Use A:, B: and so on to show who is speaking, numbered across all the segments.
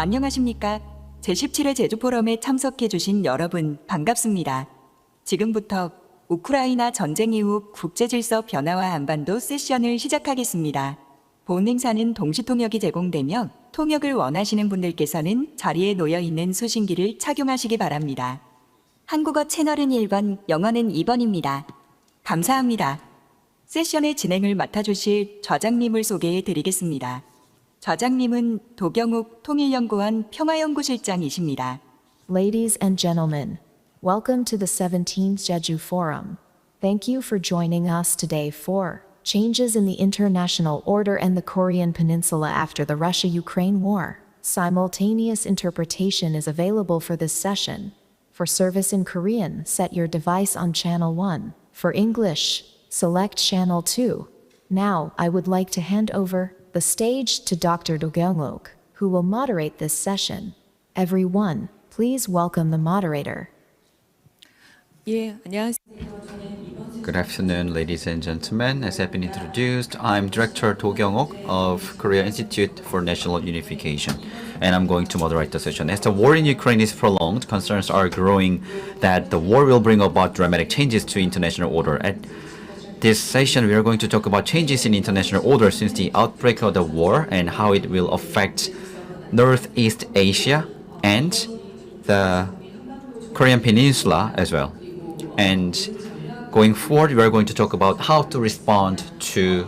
A: 안녕하십니까? 제17회 제주 포럼에 참석해 주신 여러분 반갑습니다. 지금부터 우크라이나 전쟁 이후 국제질서 변화와 한반도 세션을 시작하겠습니다. 본 행사는 동시 통역이 제공되며 통역을 원하시는 분들께서는 자리에 놓여 있는 수신기를 착용하시기 바랍니다. 한국어 채널은 1번, 영어는 2번입니다. 감사합니다. 세션의 진행을 맡아주실 좌장님을 소개해 드리겠습니다. 좌장님은 도경욱 통일연구원 평화연구실장이십니다.
B: Ladies and gentlemen, welcome to the 17th Jeju Forum. Thank you for joining us today for Changes in the International Order and the Korean Peninsula after the Russia-Ukraine War. Simultaneous interpretation is available for this session. For service in Korean, set your device on channel 1. For English, select channel 2. Now, I would like to hand over the stage to Dr. Do Kyung-ok, who will moderate this session. Everyone, please welcome the moderator.
C: 예, 안녕하세요.
D: Good afternoon, ladies and gentlemen. As have been introduced, I'm Director Do Kyung-ok of Korea Institute for National Unification, and I'm going to moderate the session. As the war in Ukraine is prolonged, concerns are growing that the war will bring about dramatic changes to international order. At this session, we are going to talk about changes in international order since the outbreak of the war and how it will affect Northeast Asia and the Korean Peninsula as well. And going forward, we are going to talk about how to respond to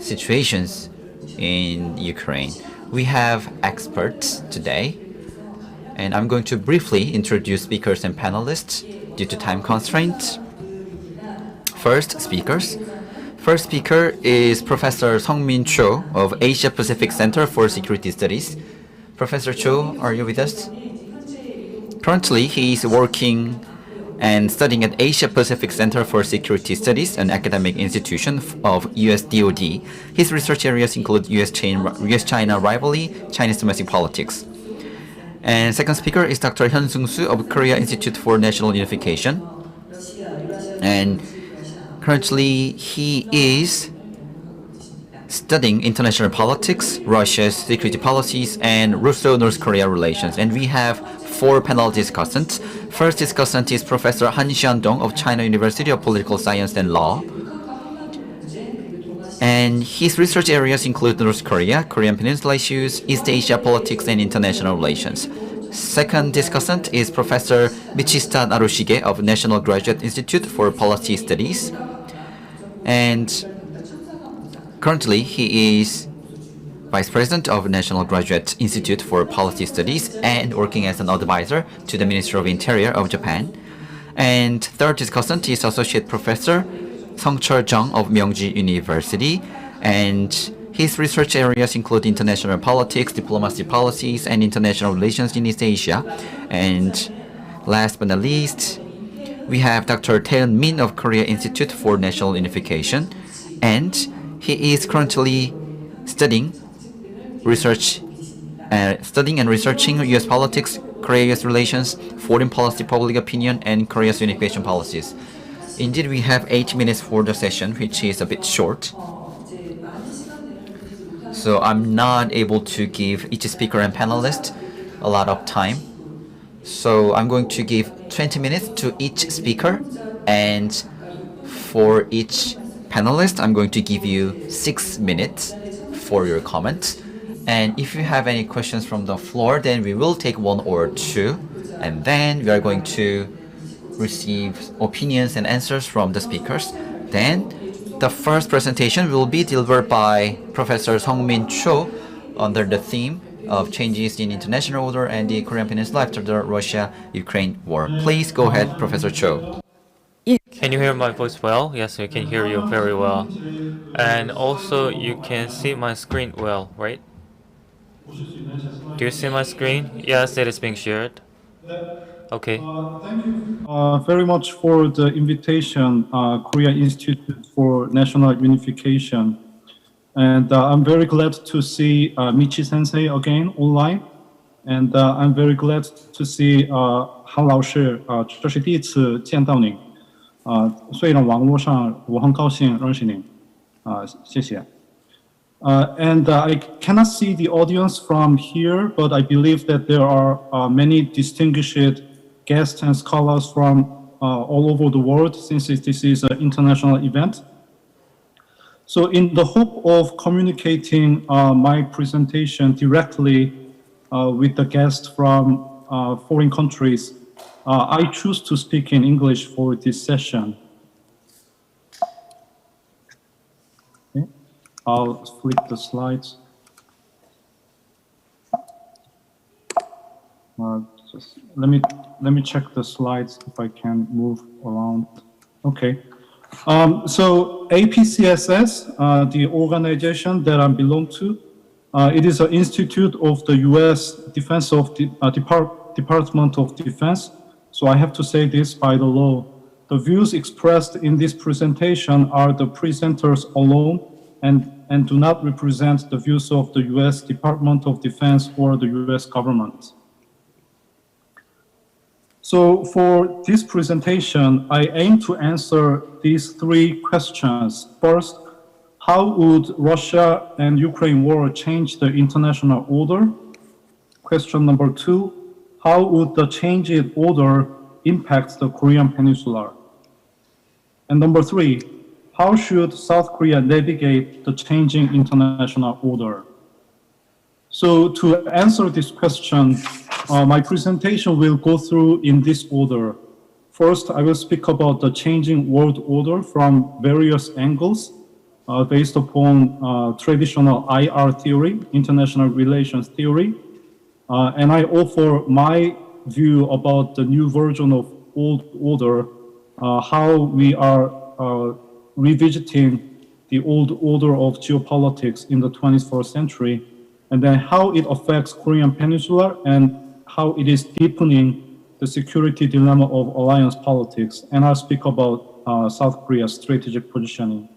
D: situations in Ukraine. We have experts today, and I'm going to briefly introduce speakers and panelists due to time constraints. First speaker is Professor Sungmin Cho of Asia Pacific Center for Security Studies. Professor Cho, are you with us? Currently, he is working and studying at Asia Pacific Center for Security Studies, an academic institution of US DoD. His research areas include US-China rivalry, Chinese domestic politics. And second speaker is Dr. Hyun Sung-soo of Korea Institute for National Unification. And currently, he is studying international politics, Russia's security policies, and Russo-North Korea relations. And we have 4 panel discussants. First discussant is Professor Han Xiandong of China University of Political Science and Law. And his research areas include North Korea, Korean Peninsula issues, East Asia politics, and international relations. Second discussant is Professor Michista Narushige of National Graduate Institute for Policy Studies. And currently, he is Vice President of National Graduate Institute for Policy Studies and working as an advisor to the Ministry of Interior of Japan. And third discussant is Associate Professor Sung-chul Jung of Myongji University. And his research areas include international politics, diplomacy policies, and international relations in East Asia. And last but not least, we have Dr. Taeun Min of Korea Institute for National Unification. And he is currently studying and researching U.S. politics, Korea-U.S. relations, foreign policy, public opinion, and Korea's unification policies. Indeed, we have 8 minutes for the session, which is a bit short. So I'm not able to give each speaker and panelist a lot of time. So I'm going to give 20 minutes to each speaker, and for each panelist, I'm going to give you 6 minutes for your comments. And if you have any questions from the floor, then we will take 1 or 2, and then we are going to receive opinions and answers from the speakers. Then the first presentation will be delivered by Professor Sungmin Cho under the theme of changes in international order and the Korean Peninsula after the Russia-Ukraine war. Please go ahead, Professor Cho.
E: Can you hear my voice well? Yes, I can hear you very well. And also, you can see my screen well, right? Do you see my screen? Yes, it is being shared. Okay.
F: Thank you very much for the invitation, Korea Institute for National Unification. And I'm very glad to see Michi Sensei again online. And I'm very glad to see Han 老师，这是第一次见到您。所以呢，网络上我很高兴认识您。谢谢。And I cannot see the audience from here, but I believe that there are many distinguished guests and scholars from all over the world, since this is an international event. So in the hope of communicating my presentation directly with the guests from foreign countries, I choose to speak in English for this session. Okay. I'll flip the slides. Just let me check the slides if I can move around. Okay. So APCSS, the organization that I belong to, it is an institute of the U.S. Department of Defense. So I have to say this by the law. The views expressed in this presentation are the presenters alone and do not represent the views of the U.S. Department of Defense or the U.S. government. So for this presentation, I aim to answer these three questions. First, how would Russia and Ukraine war change the international order? Question number two, how would the changed order impact the Korean Peninsula? And number three, how should South Korea navigate the changing international order? So to answer this question, my presentation will go through in this order. First, I will speak about the changing world order from various angles based upon traditional IR theory, international relations theory. And I offer my view about the new version of old order, how we are revisiting the old order of geopolitics in the 21st century, and then how it affects Korean Peninsula and how it is deepening the security dilemma of alliance politics. And I'll speak about South Korea's strategic positioning.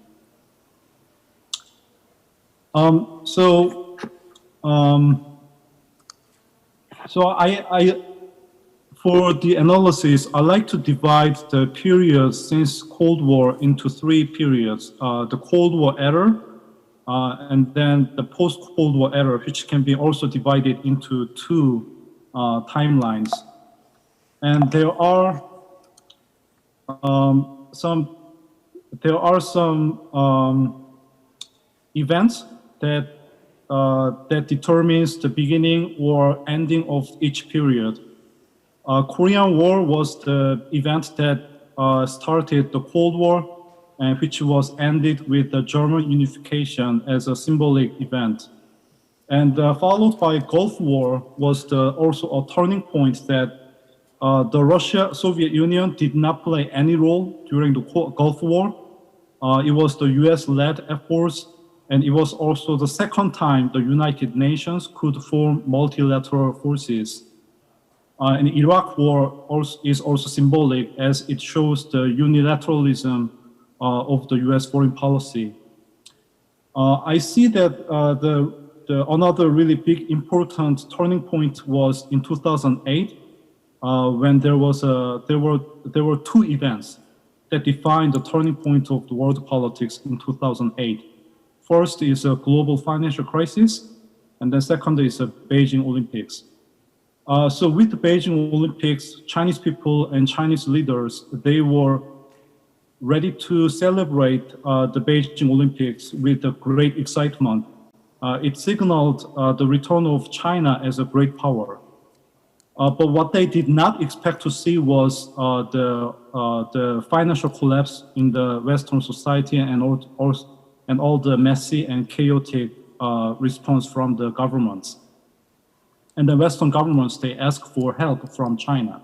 F: So for the analysis, I like to divide the periods since Cold War into three periods: the Cold War era, and then the post-Cold War era, which can be also divided into two timelines. And there are some events that determines the beginning or ending of each period. Korean War was the event that started the Cold War, and which was ended with the German unification as a symbolic event. And followed by Gulf War was also a turning point that the Russia-Soviet Union did not play any role during the Gulf War. It was the US-led efforts, and it was also the second time the United Nations could form multilateral forces. And Iraq War is also symbolic, as it shows the unilateralism of the US foreign policy. I see that another really big important turning point was in 2008, when there were two events that defined the turning point of the world politics in 2008. First is a global financial crisis, and then second is a Beijing Olympics. So with the Beijing Olympics, Chinese people and Chinese leaders, they were ready to celebrate the Beijing Olympics with a great excitement. It signaled the return of China as a great power. But what they did not expect to see was the financial collapse in the Western society and all the messy and chaotic response from the governments. And the Western governments, they asked for help from China.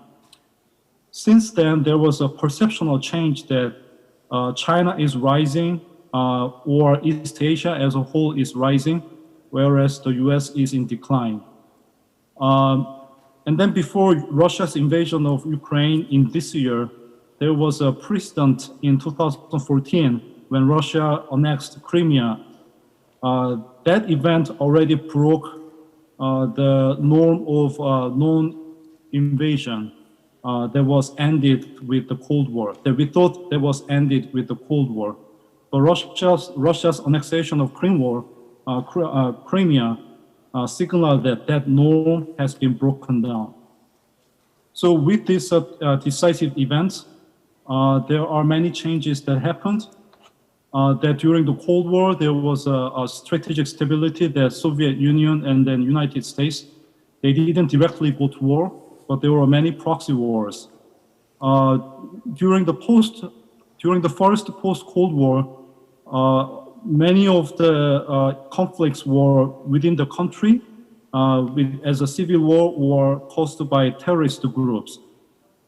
F: Since then, there was a perceptual change that China is rising, or East Asia as a whole is rising, whereas the US is in decline. And then before Russia's invasion of Ukraine in this year, there was a precedent in 2014 when Russia annexed Crimea. That event already broke the norm of non-invasion that was ended with the Cold War, that we thought that was ended with the Cold War. But Russia's annexation of Crimea Crimea signal that that norm has been broken down. So with this decisive events, there are many changes that happened. That during the Cold War, there was a strategic stability that Soviet Union and then United States, they didn't directly go to war, but there were many proxy wars. During the first post-Cold War, many of the conflicts were within the country as a civil war or caused by terrorist groups.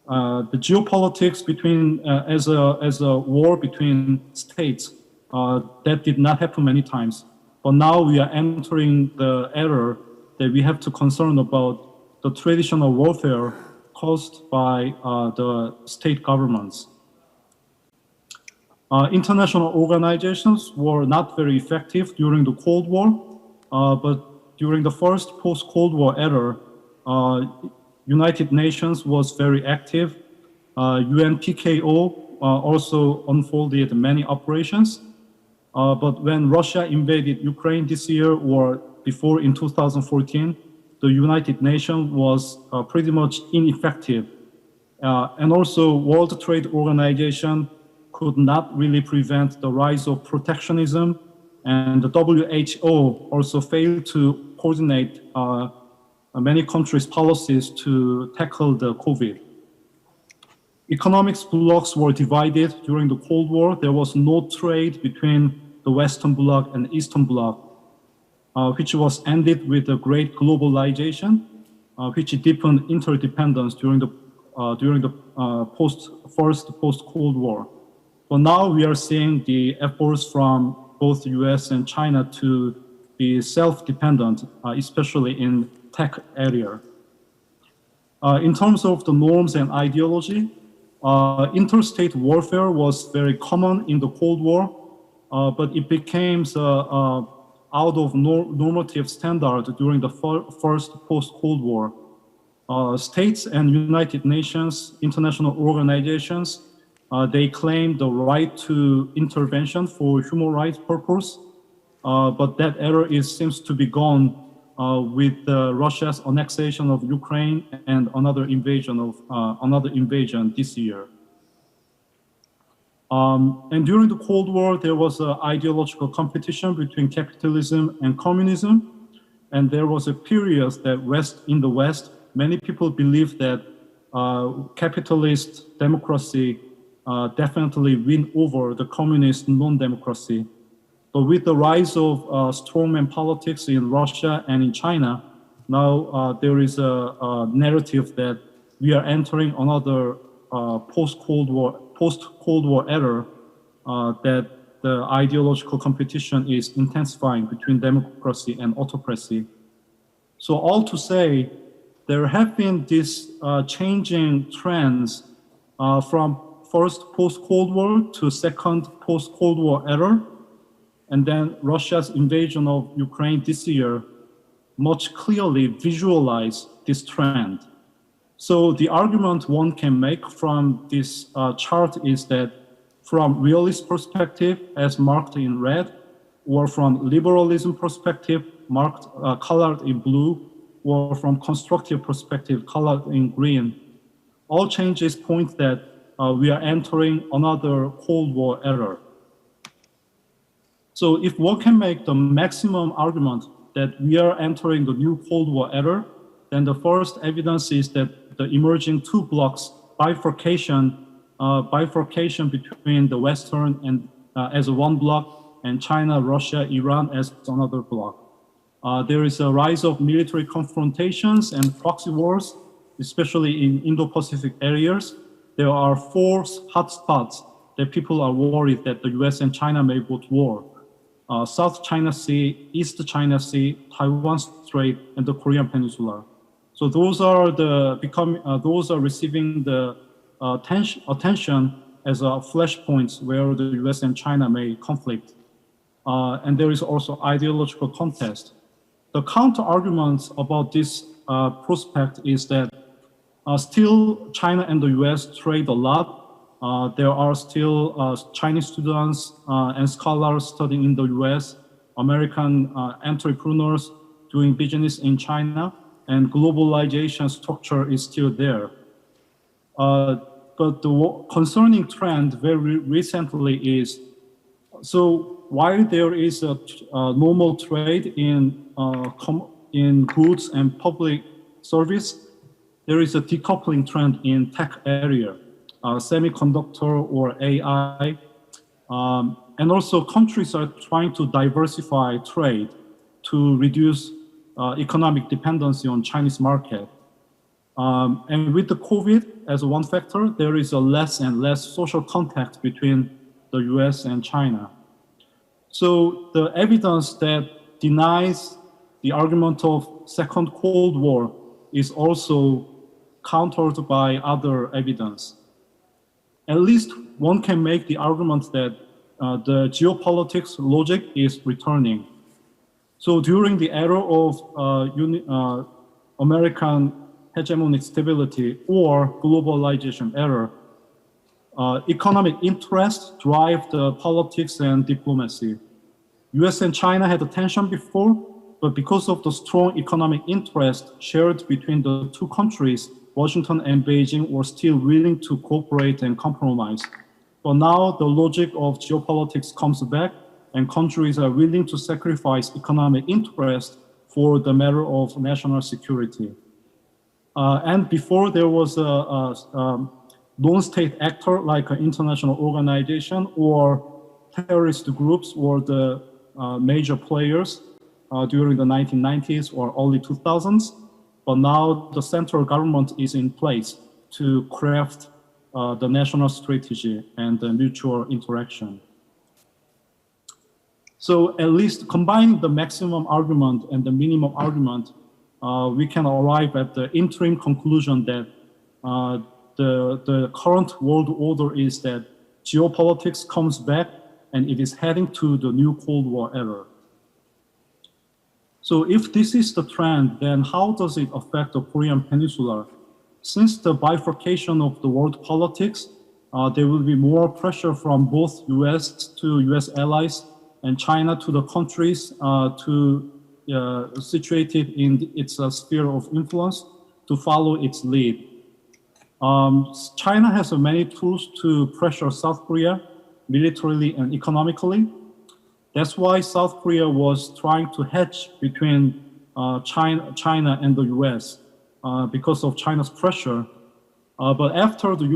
F: The geopolitics between as a war between states that did not happen many times, but now we are entering the era that we have to concern about the traditional warfare caused by the state governments. International organizations were not very effective during the Cold War, but during the first post-Cold War era, United Nations was very active. UNPKO also unfolded many operations. But when Russia invaded Ukraine this year or before in 2014, the United Nations was pretty much ineffective. And also World Trade Organization could not really prevent the rise of protectionism, and the WHO also failed to coordinate many countries' policies to tackle the COVID. Economics blocs were divided during the Cold War. There was no trade between the Western Bloc and Eastern Bloc, which was ended with the great globalization, which deepened interdependence during the first post-Cold War. But now we are seeing the efforts from both the US and China to be self-dependent, especially in tech area. In terms of the norms and ideology, interstate warfare was very common in the Cold War, but it became out of normative standard during the first post-Cold War. States and United Nations, international organizations, they claim the right to intervention for human rights purpose, but that era seems to be gone with Russia's annexation of Ukraine and another invasion this year. And during the Cold War, there was an ideological competition between capitalism and communism, and there was a period that in the West, many people believed that capitalist democracy definitely win over the communist non-democracy. But with the rise of strongman politics in Russia and in China, now there is a narrative that we are entering another post-Cold War era, that the ideological competition is intensifying between democracy and autocracy. So all to say, there have been these changing trends from first post-Cold War to second post-Cold War era, and then Russia's invasion of Ukraine this year much clearly visualize this trend. So the argument one can make from this chart is that from realist perspective, as marked in red, or from liberalism perspective, colored in blue, or from constructive perspective, colored in green, all changes point that we are entering another Cold War era. So if one can make the maximum argument that we are entering the new Cold War era, then the first evidence is that the emerging two blocks bifurcation between the Western and as one bloc and China, Russia, Iran as another bloc. There is a rise of military confrontations and proxy wars, especially in Indo-Pacific areas. There are 4 hotspots that people are worried that the US and China may go to war. South China Sea, East China Sea, Taiwan Strait, and the Korean Peninsula. So those are receiving the attention as flashpoints where the US and China may conflict. And there is also ideological contest. The counter arguments about this prospect is that still China and the US trade a lot. There are still Chinese students and scholars studying in the US, American entrepreneurs doing business in China, and globalization structure is still there. But the concerning trend very recently is, so while there is a normal trade in goods and public service, there is a decoupling trend in tech area, semiconductor or AI. And also countries are trying to diversify trade to reduce economic dependency on Chinese market. And with the COVID as one factor, there is a less and less social contact between the US and China. So the evidence that denies the argument of Second Cold War is also countered by other evidence. At least one can make the argument that the geopolitics logic is returning. So during the era of American hegemonic stability or globalization era, economic interests drive the politics and diplomacy. US and China had a tension before, but because of the strong economic interest shared between the two countries, Washington and Beijing were still willing to cooperate and compromise. But now the logic of geopolitics comes back, and countries are willing to sacrifice economic interest for the matter of national security. And before there was a non-state actor like an international organization or terrorist groups were the major players during the 1990s or early 2000s. But now the central government is in place to craft the national strategy and the mutual interaction. So at least combining the maximum argument and the minimum argument, we can arrive at the interim conclusion that the current world order is that geopolitics comes back and it is heading to the new Cold War era. So if this is the trend, then how does it affect the Korean Peninsula? Since the bifurcation of the world politics, there will be more pressure from both US to US allies and China to the countries situated in its sphere of influence to follow its lead. China has many tools to pressure South Korea militarily and economically. That's why South Korea was trying to hedge between China and the US because of China's pressure. But after the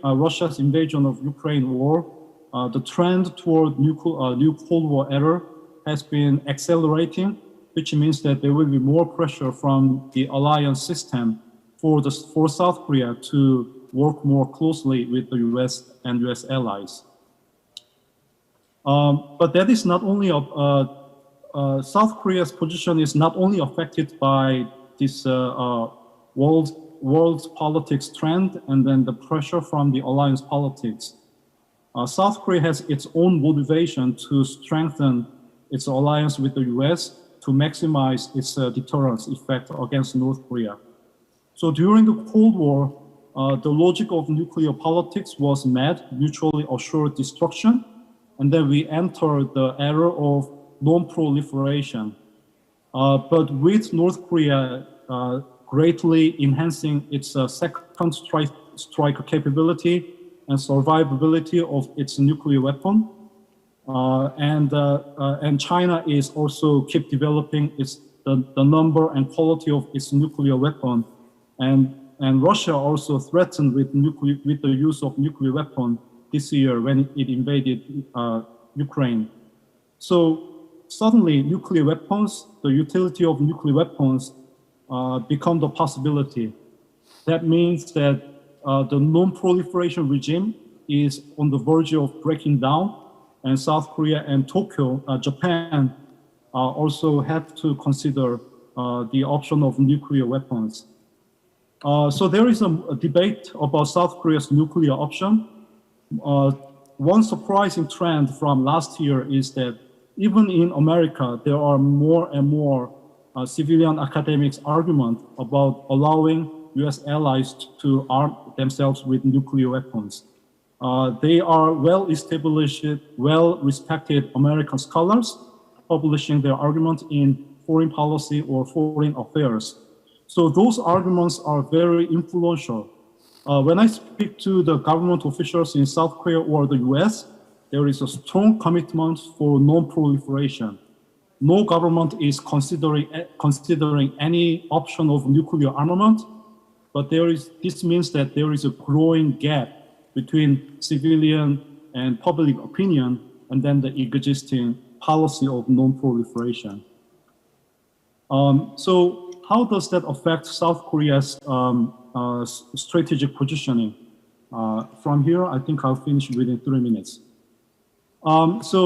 F: Russia's invasion of Ukraine war, the trend toward new Cold War era has been accelerating, which means that there will be more pressure from the alliance system for South Korea to work more closely with the US and US allies. But that is not only South Korea's position is not only affected by this world politics trend and then the pressure from the alliance politics. South Korea has its own motivation to strengthen its alliance with the US to maximize its deterrence effect against North Korea. So during the Cold War, the logic of nuclear politics was met, mutually assured destruction, and then we entered the era of non-proliferation. But with North Korea greatly enhancing its second strike capability and survivability of its nuclear weapon, and China is also keep developing the number and quality of its nuclear weapon, and Russia also threatened with the use of nuclear weapon this year when it invaded Ukraine. So suddenly nuclear weapons, the utility of nuclear weapons become the possibility. That means that the non-proliferation regime is on the verge of breaking down, and South Korea and Tokyo, Japan, also have to consider the option of nuclear weapons. So there is a debate about South Korea's nuclear option. One surprising trend from last year is that even in America, there are more and more civilian academics argument about allowing US allies to arm themselves with nuclear weapons. They are well-established, well-respected American scholars, publishing their argument in foreign policy or foreign affairs. So those arguments are very influential. When I speak to the government officials in South Korea or the US, there is a strong commitment for non-proliferation. No government is considering any option of nuclear armament, but this means that there is a growing gap between civilian and public opinion and then the existing policy of non-proliferation. So how does that affect South Korea's strategic positioning? From here, I think I'll finish within 3 minutes. So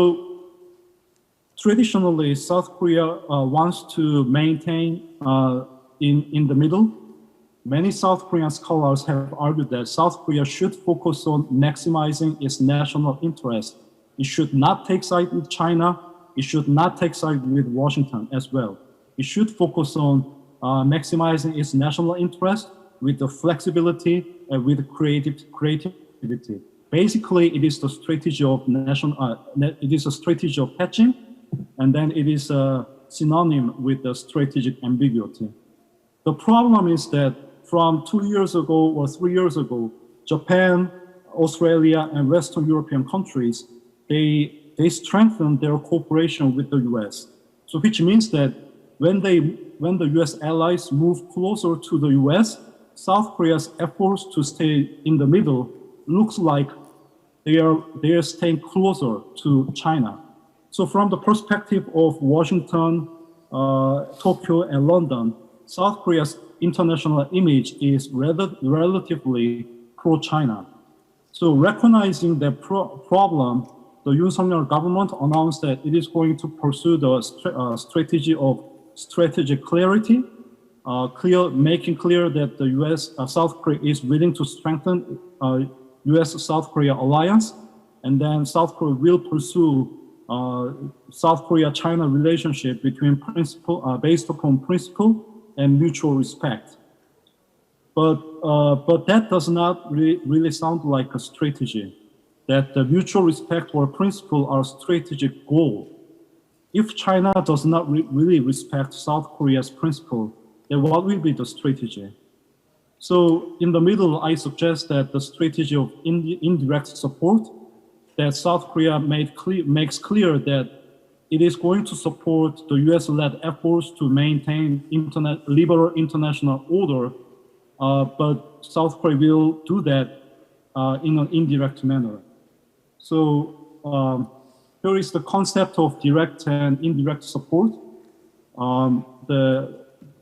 F: traditionally, South Korea wants to maintain in the middle. Many South Korean scholars have argued that South Korea should focus on maximizing its national interest. It should not take side with China. It should not take side with Washington as well. It should focus on maximizing its national interest with the flexibility and with creativity. Basically, it is the strategy of it is a strategy of patching, and then it is a synonym with the strategic ambiguity. The problem is that from 2 years ago or 3 years ago, Japan, Australia, and Western European countries, they strengthened their cooperation with the US. So which means that when the US allies move closer to the US, South Korea's efforts to stay in the middle looks like they are staying closer to China. So from the perspective of Washington, Tokyo, and London, South Korea's international image is relatively pro-China. So recognizing that problem, the Yoon Suk-yeol government announced that it is going to pursue the strategy of strategic clarity, making clear that the US, South Korea is willing to strengthen US-South Korea alliance, and then South Korea will pursue South Korea-China relationship between based upon principle and mutual respect. But that does not really sound like a strategy, that the mutual respect or principle are strategic goal. If China does not really respect South Korea's principle, then what will be the strategy? So in the middle, I suggest that the strategy of indirect support, that South Korea makes clear that it is going to support the US-led efforts to maintain liberal international order, but South Korea will do that in an indirect manner. So here is the concept of direct and indirect support.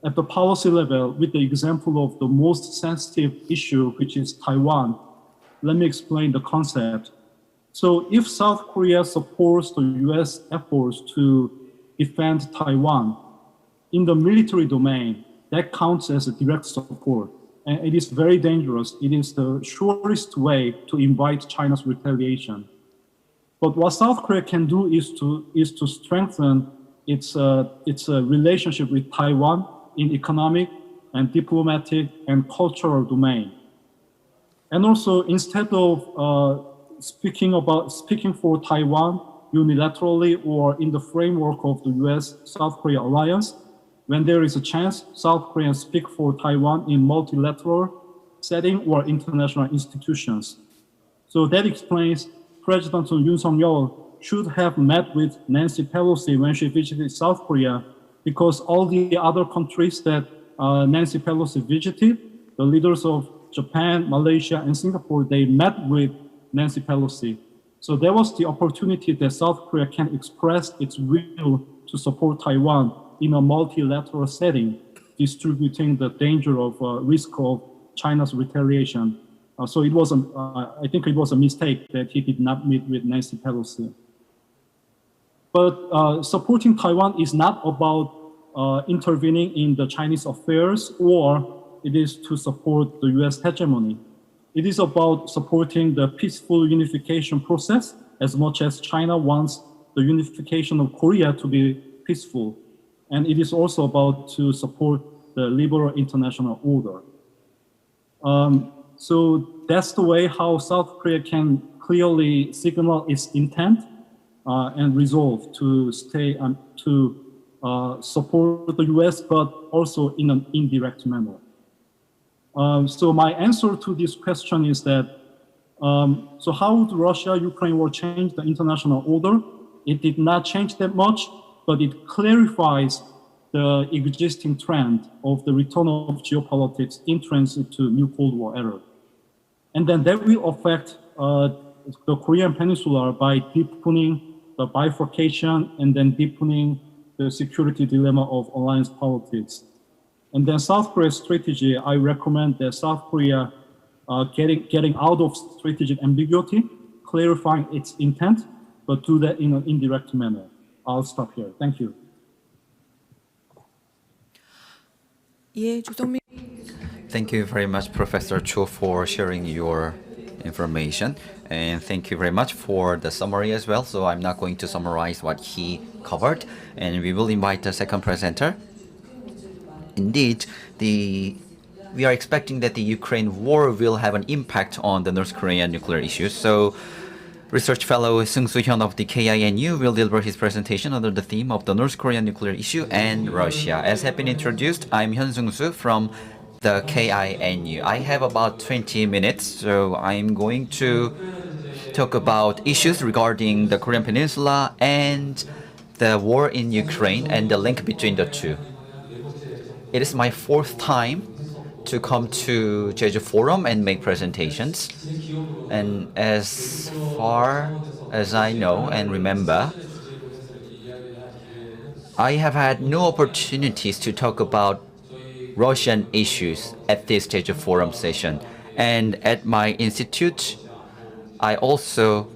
F: At the policy level, with the example of the most sensitive issue, which is Taiwan, let me explain the concept. So if South Korea supports the US efforts to defend Taiwan, in the military domain, that counts as a direct support. And it is very dangerous. It is the surest way to invite China's retaliation. But what South Korea can do is to strengthen its relationship with Taiwan in economic and diplomatic and cultural domain. And also, instead of speaking for Taiwan unilaterally or in the framework of the US-South Korea alliance, when there is a chance, South Koreans speak for Taiwan in multilateral setting or international institutions. So that explains President Yoon Suk-yeol should have met with Nancy Pelosi when she visited South Korea, because all the other countries that Nancy Pelosi visited, the leaders of Japan, Malaysia, and Singapore, they met with Nancy Pelosi. So there was the opportunity that South Korea can express its will to support Taiwan in a multilateral setting, distributing the danger of risk of China's retaliation. So it was, I think it was a mistake that he did not meet with Nancy Pelosi. But supporting Taiwan is not about intervening in the Chinese affairs, or it is to support the US hegemony. It is about supporting the peaceful unification process as much as China wants the unification of Korea to be peaceful. And it is also about to support the liberal international order. So that's the way how South Korea can clearly signal its intent and resolve to stay and to support the US, but also in an indirect manner. So my answer to this question is that, so how would Russia-Ukraine war change the international order? It did not change that much, but it clarifies the existing trend of the return of geopolitics in transit to new Cold War era. And then that will affect the Korean Peninsula by deepening the bifurcation and then deepening the security dilemma of alliance politics. And then South Korea's strategy, I recommend that South Korea getting out of strategic ambiguity, clarifying its intent, but do that in an indirect manner. I'll stop here. Thank you.
C: 예, 조성민
D: Thank you very much, Professor Cho, for sharing your information. And thank you very much for the summary as well. So I'm not going to summarize what he covered. And we will invite the second presenter. Indeed, we are expecting that the Ukraine war will have an impact on the North Korean nuclear issues. So research fellow Seung-Soo Hyun of the KINU will deliver his presentation under the theme of the North Korean nuclear issue and Russia. As have been introduced, I'm Hyun Seung-Soo from the KINU. I have about 20 minutes, so I'm going to talk about issues regarding the Korean Peninsula and the war in Ukraine and the link between the two. It is my fourth time to come to Jeju Forum and make presentations. And as far as I know and remember, I have had no opportunities to talk about Russian issues at this Jeju Forum session. And at my institute, I also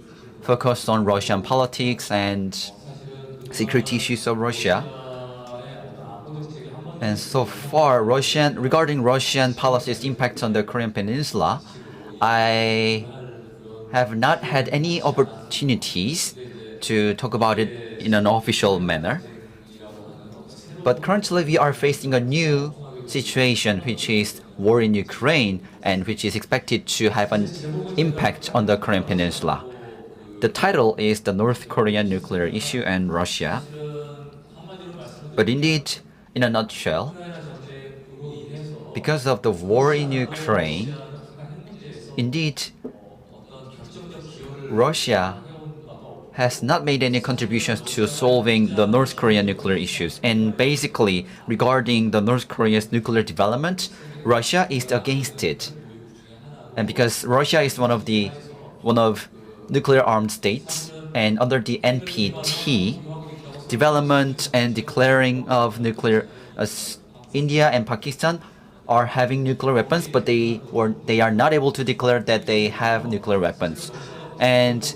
D: focused on Russian politics and security issues of Russia. And so far, regarding Russian policy's impact on the Korean Peninsula, I have not had any opportunities to talk about it in an official manner. But currently, we are facing a new situation, which is war in Ukraine, and which is expected to have an impact on the Korean Peninsula. The title is the North Korean nuclear issue and Russia. But indeed, in a nutshell, because of the war in Ukraine, indeed, Russia has not made any contributions to solving the North Korean nuclear issues. And basically, regarding the North Korea's nuclear development, Russia is against it. And because Russia is one of nuclear armed states, and under the NPT, development and declaring of nuclear, India and Pakistan are having nuclear weapons, but they are not able to declare that they have nuclear weapons. And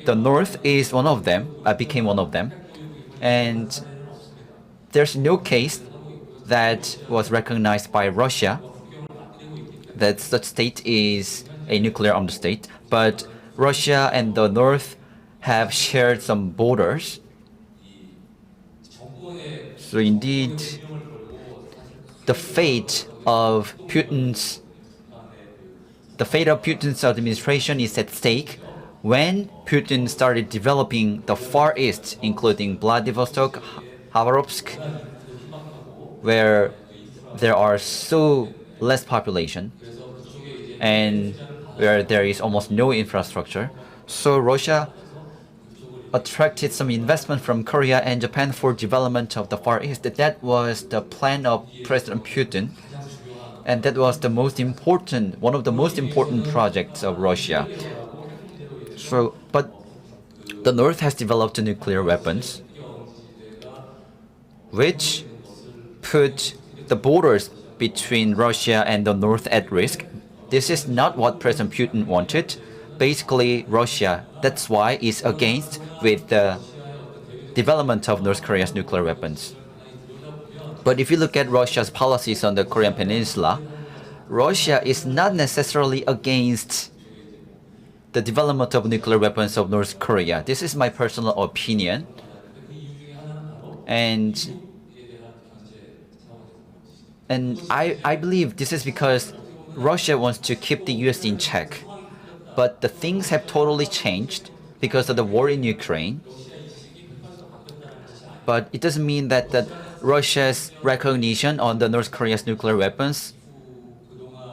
D: the North is one of them, became one of them. And there's no case that was recognized by Russia that such state is a nuclear armed state. But Russia and the North have shared some borders. So indeed, the fate of Putin's administration is at stake when Putin started developing the Far East, including Vladivostok, Khabarovsk, where there are so less population and where there is almost no infrastructure. So Russia attracted some investment from Korea and Japan for development of the Far East. That was the plan of President Putin, and that was one of the most important projects of Russia. So, but the North has developed nuclear weapons, which put the borders between Russia and the North at risk. This is not what President Putin wanted. Basically, Russia, that's why, is against with the development of North Korea's nuclear weapons. But if you look at Russia's policies on the Korean Peninsula, Russia is not necessarily against the development of nuclear weapons of North Korea. This is my personal opinion. And I believe this is because Russia wants to keep the US in check. But the things have totally changed because of the war in Ukraine. But it doesn't mean that Russia's recognition on the North Korea's nuclear weapons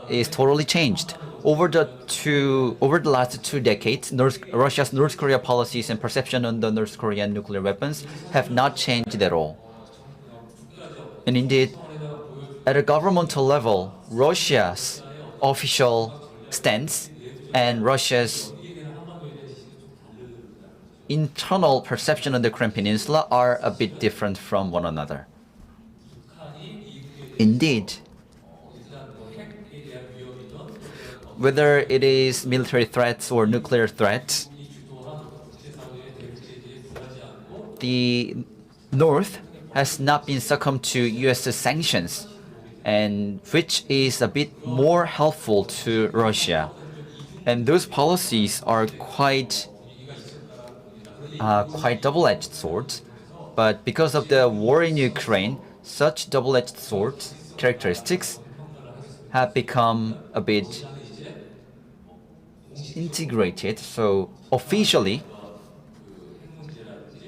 D: is totally changed. Over the last 2 decades, Russia's North Korea policies and perception on the North Korean nuclear weapons have not changed at all. And indeed, at a governmental level, Russia's official stance and Russia's internal perception on the Korean Peninsula are a bit different from one another. Indeed, whether it is military threats or nuclear threats, the North has not been succumbed to US sanctions, and which is a bit more helpful to Russia. And those policies are quite double-edged swords. But because of the war in Ukraine, such double-edged sword characteristics have become a bit integrated. So officially,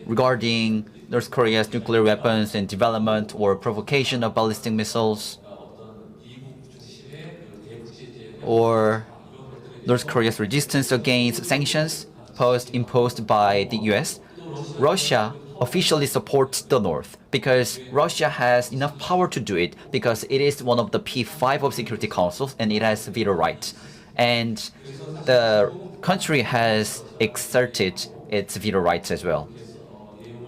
D: regarding North Korea's nuclear weapons and development or provocation of ballistic missiles, or North Korea's resistance against sanctions imposed by the US, Russia officially supports the North because Russia has enough power to do it because it is one of the P5 of Security Councils and it has veto rights. And the country has exerted its veto rights as well.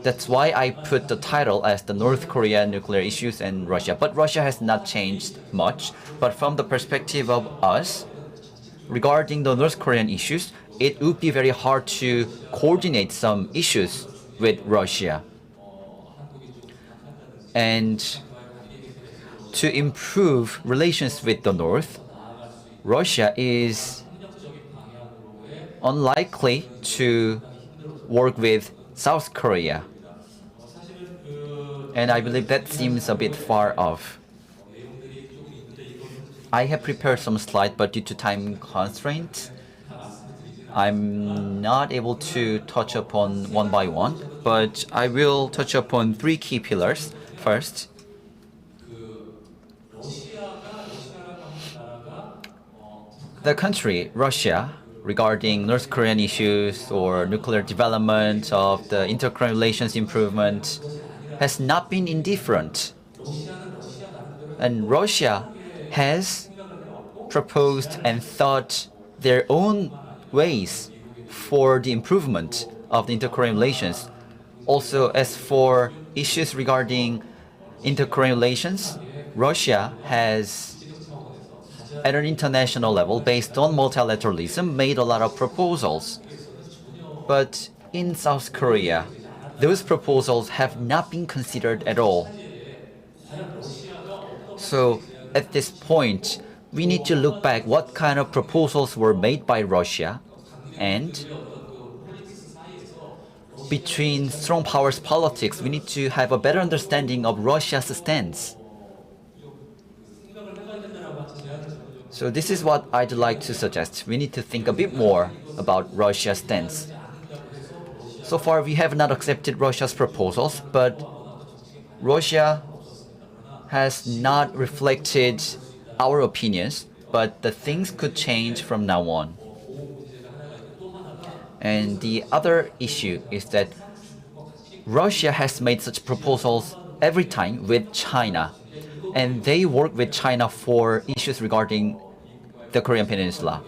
D: That's why I put the title as the North Korea nuclear issues and Russia. But Russia has not changed much. But from the perspective of us, regarding the North Korean issues, it would be very hard to coordinate some issues with Russia. And to improve relations with the North, Russia is unlikely to work with South Korea. And I believe that seems a bit far off. I have prepared some slides, but due to time constraints, I'm not able to touch upon one by one, but I will touch upon 3 key pillars. First, the country, Russia, regarding North Korean issues or nuclear development of the inter-Korean relations improvement, has not been indifferent. And Russia has proposed and thought their own ways for the improvement of the inter-Korean relations. Also, as for issues regarding inter-Korean relations, Russia has, at an international level, based on multilateralism, made a lot of proposals. But in South Korea, those proposals have not been considered at all. So at this point, we need to look back what kind of proposals were made by Russia, and between strong powers politics, we need to have a better understanding of Russia's stance. So this is what I'd like to suggest. We need to think a bit more about Russia's stance. So far, we have not accepted Russia's proposals, but Russia has not reflected our opinions, but the things could change from now on. And the other issue is that Russia has made such proposals every time with China, and they work with China for issues regarding the Korean Peninsula.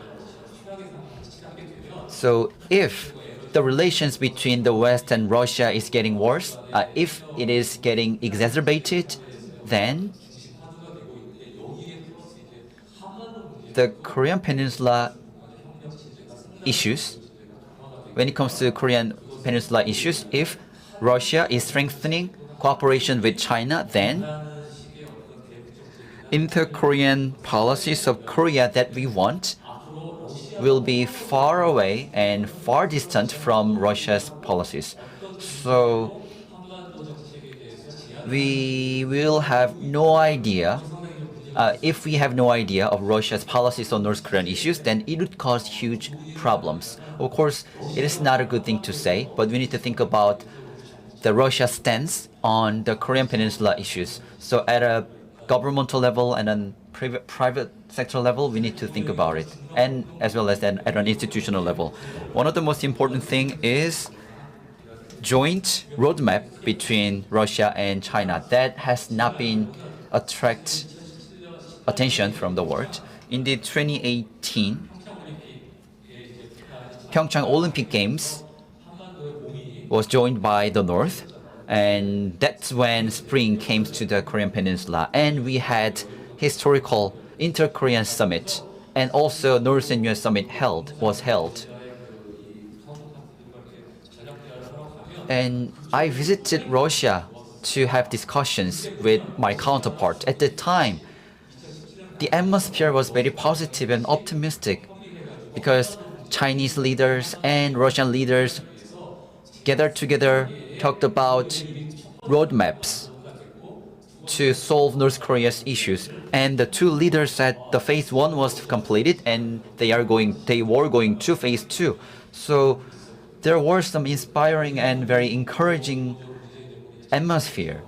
D: So if the relations between the West and Russia is getting worse, if it is getting exacerbated, then the Korean Peninsula issues, when it comes to Korean Peninsula issues, if Russia is strengthening cooperation with China, then inter-Korean policies of Korea that we want will be far away and far distant from Russia's policies. So we will have no idea. If we have no idea of Russia's policies on North Korean issues, then it would cause huge problems. Of course, it is not a good thing to say, but we need to think about the Russia stance on the Korean Peninsula issues. So at a governmental level and a private sector level, we need to think about it, and as well as then at an institutional level. One of the most important thing is joint roadmap between Russia and China that has not been attract attention from the world. In the 2018 Pyeongchang Olympic Games was joined by the North, and that's when spring came to the Korean Peninsula, and we had historical inter-Korean summit, and also North and US summit was held. And I visited Russia to have discussions with my counterpart. At the time, the atmosphere was very positive and optimistic because Chinese leaders and Russian leaders gathered together, talked about roadmaps to solve North Korea's issues. And the two leaders said the phase 1 was completed and they were going to phase 2. So there was some inspiring and very encouraging atmosphere.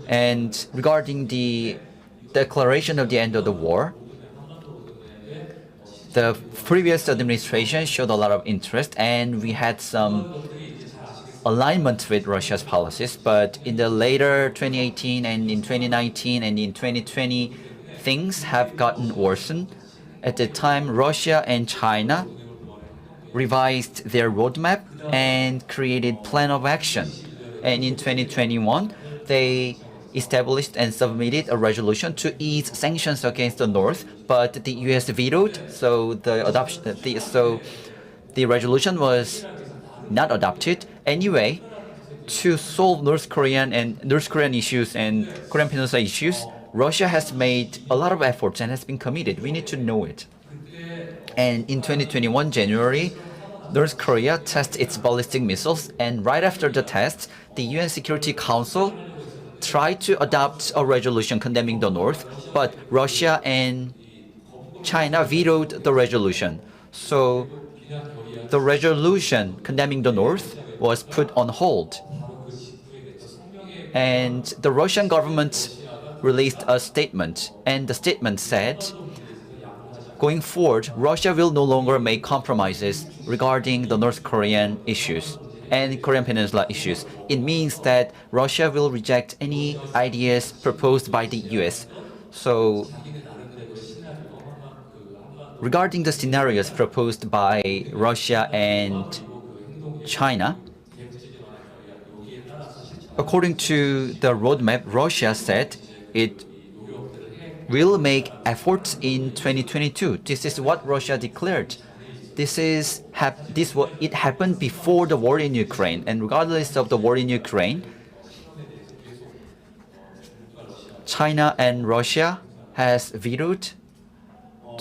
D: And regarding the declaration of the end of the war, the previous administration showed a lot of interest, and we had some alignment with Russia's policies. But in the later 2018 and in 2019 and in 2020, things have gotten worsened. At the time, Russia and China revised their roadmap and created plan of action. And in 2021, they established and submitted a resolution to ease sanctions against the North, but the U.S. vetoed, so the resolution was not adopted. Anyway, to solve North Korean issues and Korean Peninsula issues, Russia has made a lot of efforts and has been committed. We need to know it. And in 2021 January, North Korea tested its ballistic missiles, and right after the test, the UN Security Council tried to adopt a resolution condemning the North, but Russia and China vetoed the resolution. So the resolution condemning the North was put on hold. And the Russian government released a statement, and the statement said, going forward, Russia will no longer make compromises regarding the North Korean issues and Korean Peninsula issues. It means that Russia will reject any ideas proposed by the US. So, regarding the scenarios proposed by Russia and China, according to the roadmap, Russia said it will make efforts in 2022. This is what Russia declared. It happened before the war in Ukraine, and regardless of the war in Ukraine, China and Russia has vetoed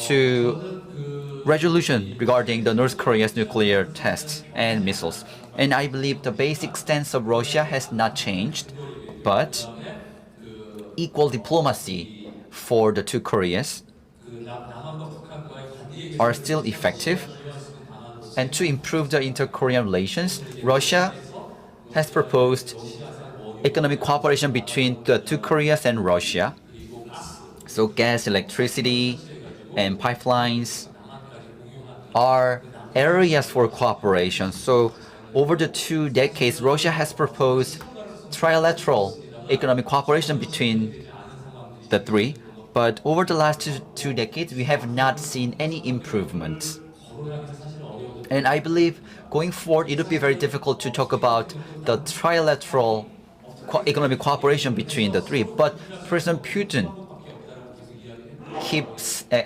D: to resolution regarding the North Korea's nuclear tests and missiles. And I believe the basic stance of Russia has not changed, but equal diplomacy for the two Koreas are still effective. And to improve the inter-Korean relations, Russia has proposed economic cooperation between the two Koreas and Russia. So gas, electricity, and pipelines are areas for cooperation. So over the 2 decades, Russia has proposed trilateral economic cooperation between the three. But over the last two decades, we have not seen any improvements. And I believe going forward, it would be very difficult to talk about the trilateral economic cooperation between the three. But President Putin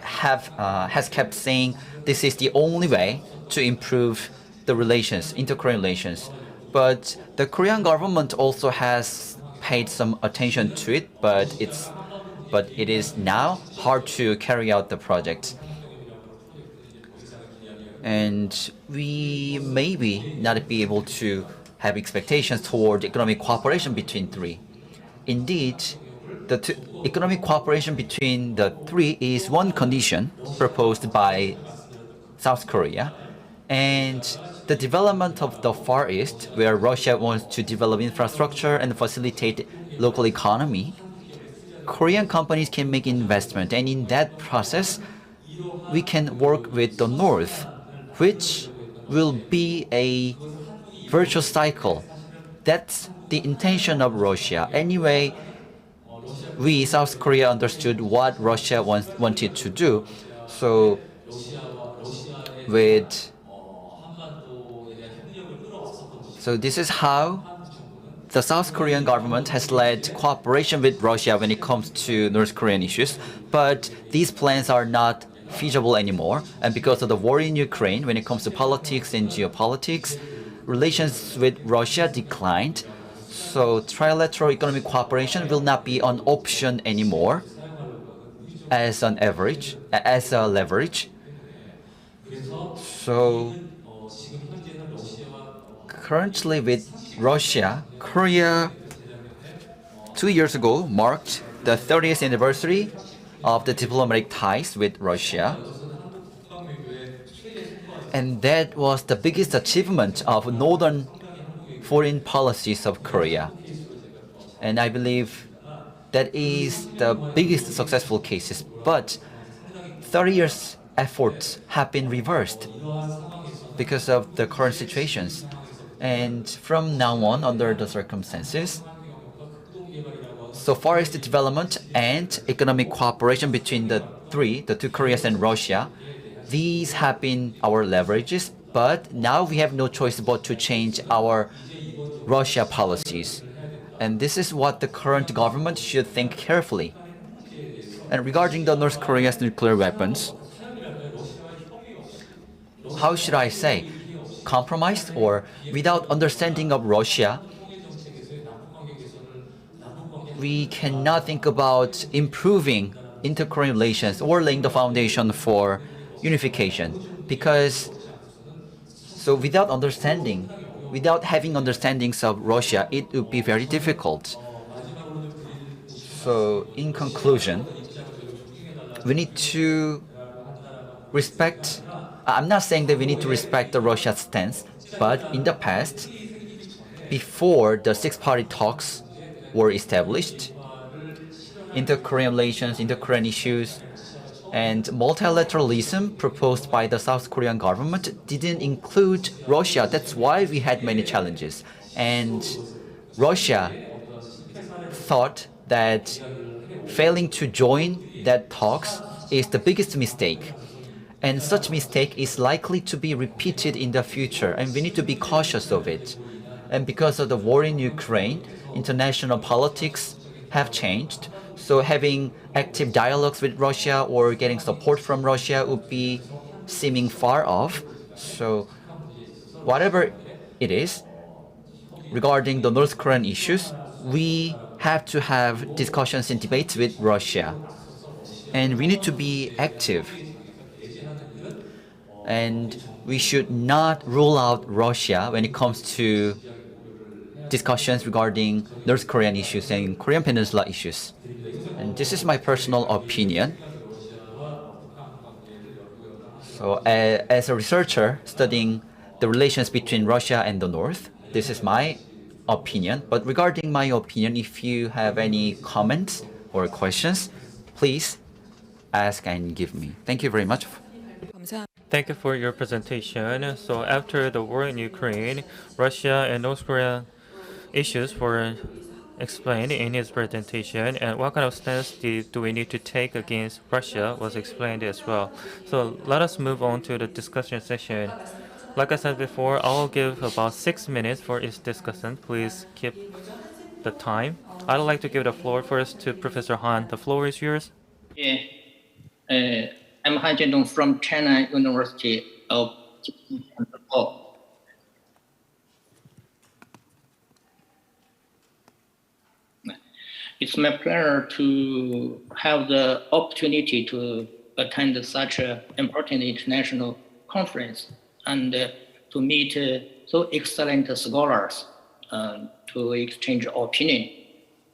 D: has kept saying this is the only way to improve the relations, inter-Korean relations. But the Korean government also has paid some attention to it, but it is now hard to carry out the project. And we maybe not be able to have expectations toward economic cooperation between three. Indeed, the economic cooperation between the three is one condition proposed by South Korea. And the development of the Far East, where Russia wants to develop infrastructure and facilitate local economy, Korean companies can make investment, and in that process, we can work with the North, which will be a virtuous cycle. That's the intention of Russia. Anyway, we, South Korea, understood what Russia wanted to do. So, with so this is how the South Korean government has led cooperation with Russia when it comes to North Korean issues, but these plans are not feasible anymore. And because of the war in Ukraine, when it comes to politics and geopolitics, relations with Russia declined. So trilateral economic cooperation will not be an option anymore as an average, as a leverage. So currently with Russia, Korea 2 years ago marked the 30th anniversary of the diplomatic ties with Russia. And that was the biggest achievement of northern foreign policies of Korea. And I believe that is the biggest successful cases. But 30 years efforts have been reversed because of the current situations. And from now on, under the circumstances, so far as the development and economic cooperation between the two Koreas and Russia, these have been our leverages, but now we have no choice but to change our Russia policies. And this is what the current government should think carefully. And regarding the North Korea's nuclear weapons, how should I say, compromised or without understanding of Russia, we cannot think about improving inter-Korean relations or laying the foundation for unification. Because, so without having understandings of Russia, it would be very difficult. So in conclusion, we need to respect, I'm not saying that we need to respect the Russia's stance, but in the past, before the six-party talks were established, inter-Korean relations, inter-Korean issues, and multilateralism proposed by the South Korean government didn't include Russia. That's why we had many challenges. And Russia thought that failing to join that talks is the biggest mistake. And such mistake is likely to be repeated in the future, and we need to be cautious of it. And because of the war in Ukraine, international politics have changed. So having active dialogues with Russia or getting support from Russia would be seeming far off. So whatever it is, regarding the North Korean issues, we have to have discussions and debates with Russia. And we need to be active. And we should not rule out Russia when it comes to discussions regarding North Korean issues and Korean Peninsula issues. And this is my personal opinion. So as a researcher studying the relations between Russia and the North, this is my opinion. But regarding my opinion, if you have any comments or questions, please ask and give me. Thank you very much.
C: 감사합니다.
E: Thank you for your presentation. So after the war in Ukraine, Russia and North Korea issues were explained in his presentation, and what kind of stance do we need to take against Russia was explained as well. So let us move on to the discussion session. Like I said before, I'll give about 6 minutes for each discussant. Please keep the time. I'd like to give the floor first to Professor Han. The floor is yours.
G: Yeah. I'm Han Jiandong from China University of Law. It's my pleasure to have the opportunity to attend such an important international conference and to meet so excellent scholars to exchange opinion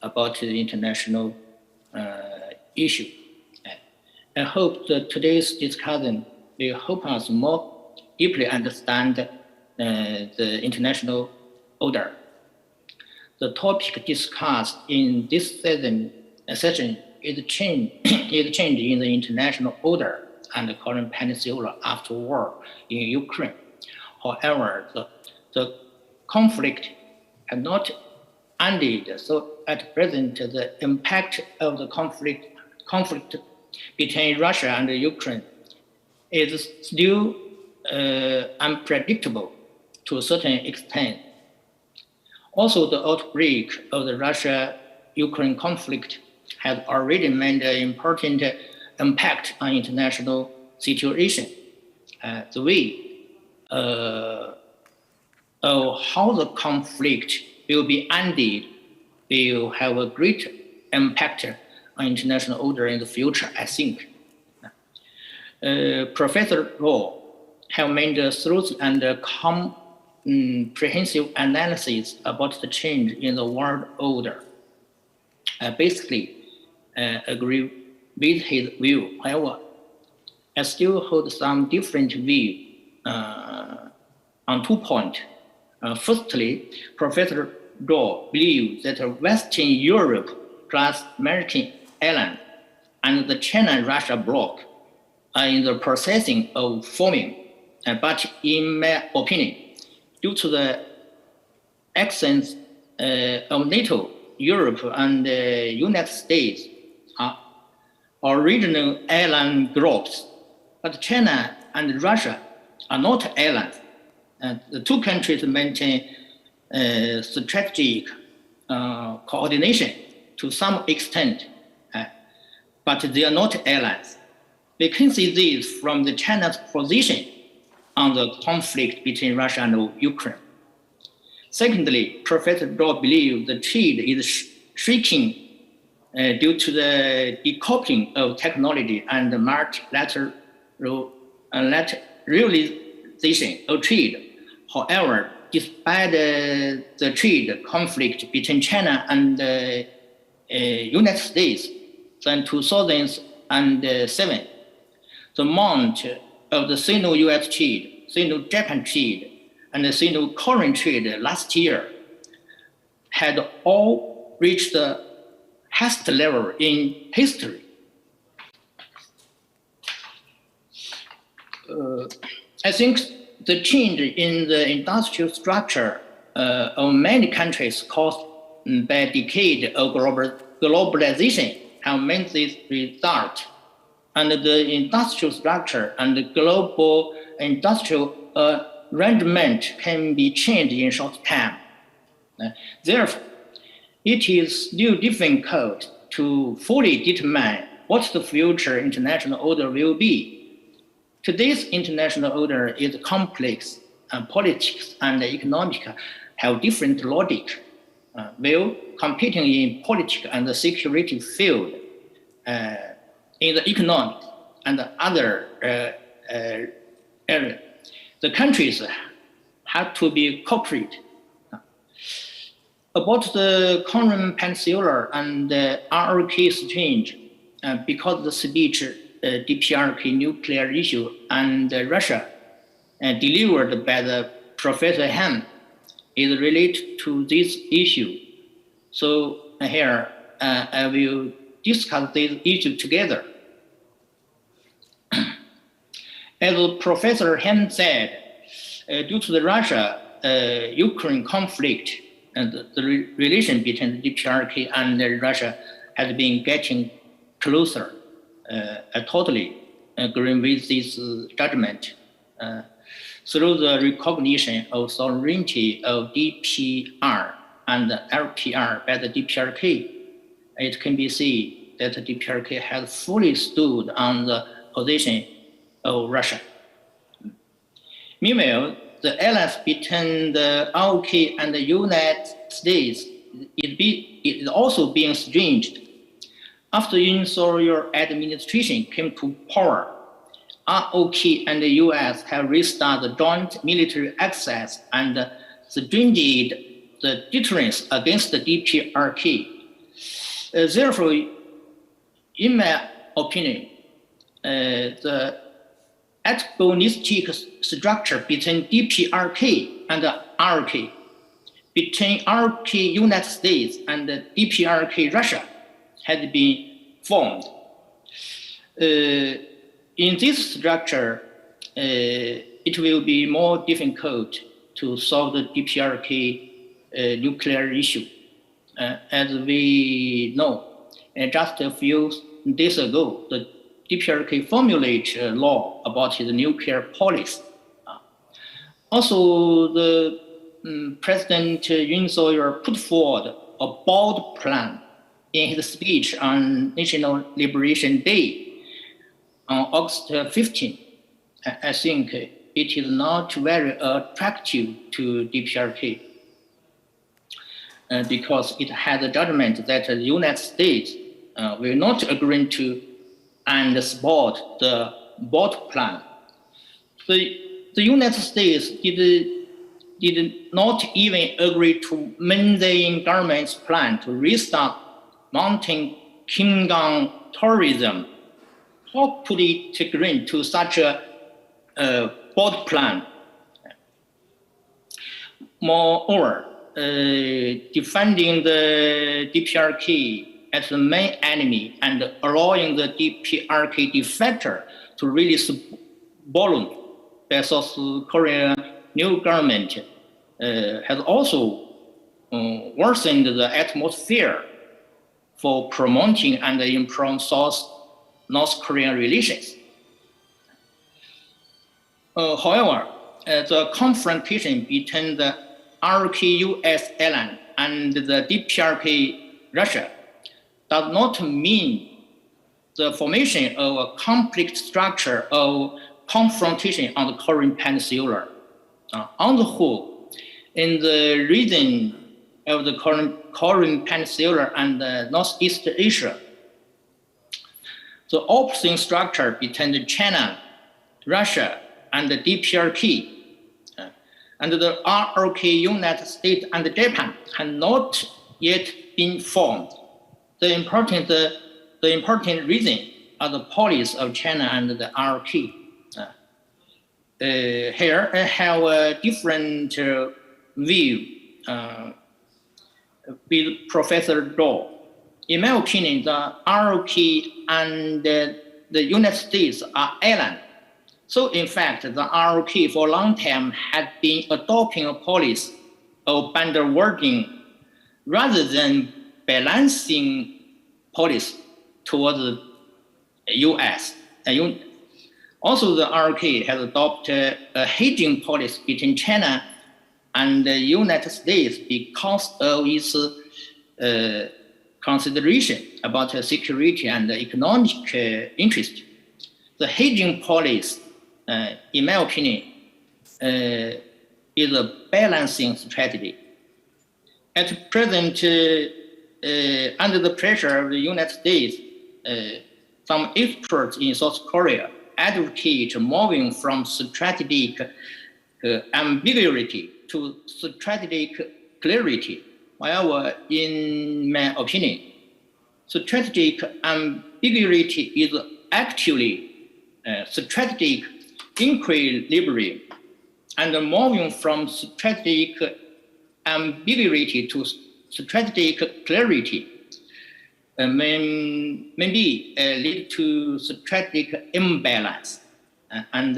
G: about the international issue. I hope that today's discussion will help us more deeply understand the international order. The topic discussed in this session is change in the international order and the current peninsula after war in Ukraine. However, the conflict has not ended, so at present the impact of the conflict between Russia and Ukraine is still unpredictable to a certain extent. Also, the outbreak of the Russia-Ukraine conflict has already made an important impact on international situation. The way of how the conflict will be ended will have a great impact on international order in the future, I think. Professor Law have made a thorough and comprehensive analysis about the change in the world order. I basically agree with his view. However, I still hold some different view on 2 points. Firstly, Professor Law believes that Western Europe plus American island and the China-Russia bloc are in the processing of forming. But in my opinion, due to the accents of NATO, Europe, and the United States are regional island groups, but China and Russia are not islands. The two countries maintain strategic coordination to some extent, but they are not allies. We can see this from the China's position on the conflict between Russia and Ukraine. Secondly, Professor Daw believes the trade is shrinking due to the decoupling of technology and the multilateralization of trade. However, despite the trade conflict between China and the United States in 2007, the amount of the Sino-US trade, Sino-Japan trade, and the Sino-Korean trade last year had all reached the highest level in history. I think the change in the industrial structure of many countries caused by a decade of globalization have made this result. And the industrial structure and the global industrial arrangement can be changed in short time. Therefore, it is still difficult to fully determine what the future international order will be. Today's international order is complex, and politics and economic have different logic. While competing in politics and the security field, in the economic and other areas, the countries have to be cooperate. About the current Peninsula and the ROK exchange, because the speech DPRK nuclear issue and Russia delivered by the Professor Han is related to this issue. So here I will discuss this issue together. As Professor Han said, due to the Russia-Ukraine conflict, and the relation between the DPRK and Russia has been getting closer. I totally agree with this judgment. Through the recognition of sovereignty of DPR and LPR by the DPRK, it can be seen that the DPRK has fully stood on the position of Russia. Meanwhile, the alliance between the ROK and the United States is also being strained. After Yoon Suk-yeol administration came to power, ROK and the US have restarted joint military access and strengthened the deterrence against the DPRK. Therefore, in my opinion, the antagonistic structure between DPRK and RK, between RK United States and DPRK Russia had been formed. In this structure, it will be more difficult to solve the DPRK nuclear issue. As we know, just a few days ago, the DPRK formulated a law about the nuclear policy. Also, the President Yoon Suk-yeol put forward a bold plan in his speech on National Liberation Day on August 15. I think it is not very attractive to DPRK because it has a judgment that the United States will not agree to and support the bold plan. The United States did not even agree to maintain government's plan to restart mounting Kim Gang tourism. How could it agree to such a bold plan? Moreover, defending the DPRK as the main enemy and allowing the DPRK defector to release balloon by South Korean new government has also worsened the atmosphere for promoting and improving South-North Korean relations. However, the confrontation between the RK-US ally and the DPRK Russia does not mean the formation of a conflict structure of confrontation on the Korean Peninsula. On the whole, in the region of the Korean Peninsula and Northeast Asia, the opposing structure between China, Russia, and the DPRK and the RK United States and Japan had not yet been formed. The important reason are the policies of China and the RK. Here I have a different view with Professor Dou. In my opinion, the RK and the United States are allies. So in fact, the RK for a long time had been adopting a policy of bandwagoning rather than balancing policy towards the US. Also, the RK has adopted a hedging policy between China and the United States because of its consideration about security and economic interest. The hedging policy, in my opinion, is a balancing strategy. At present, under the pressure of the United States, some experts in South Korea advocate moving from strategic ambiguity to strategic clarity. However, in my opinion, strategic ambiguity is actually strategic equilibrium, and moving from strategic ambiguity to strategic clarity maybe lead to strategic imbalance and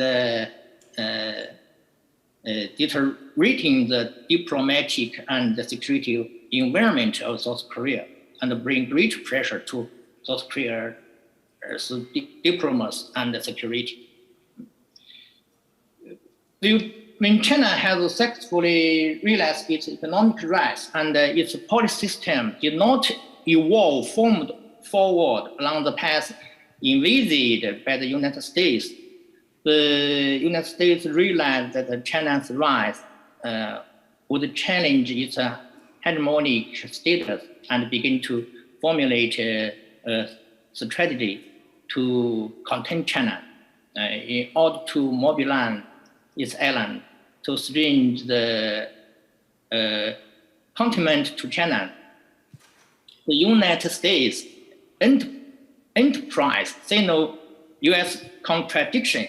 G: deteriorating the diplomatic and the security environment of South Korea and bring great pressure to South Korea's diplomats and security. When China has successfully realized its economic rise and its policy system did not evolve forward along the path envisaged by the United States, the United States realized that China's rise would challenge its hegemonic status and begin to formulate a strategy to contain China in order to mobilize its allies to string the continent to China. The United States enterprise signal U.S. contradiction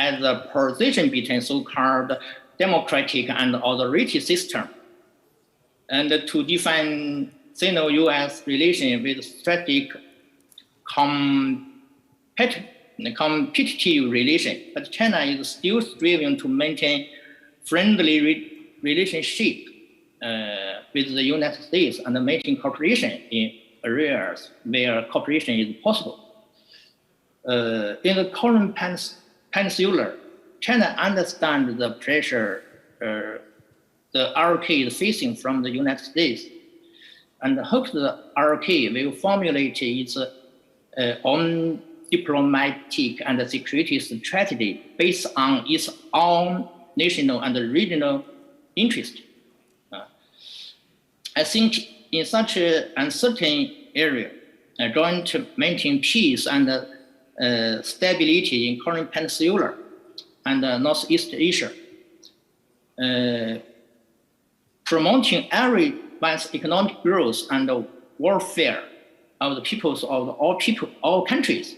G: as a position between so-called democratic and authority system, and to define Sino-US relation with strategic competitive relation. But China is still striving to maintain friendly relationship with the United States and maintain cooperation in areas where cooperation is possible. In the current Peninsula, China understands the pressure the ROK is facing from the United States and hopes the ROK will formulate its own diplomatic and security strategy based on its own national and regional interest. I think in such an uncertain area, joint maintaining peace and stability in current Peninsula and Northeast Asia, promoting everyone's economic growth and welfare of the peoples of all countries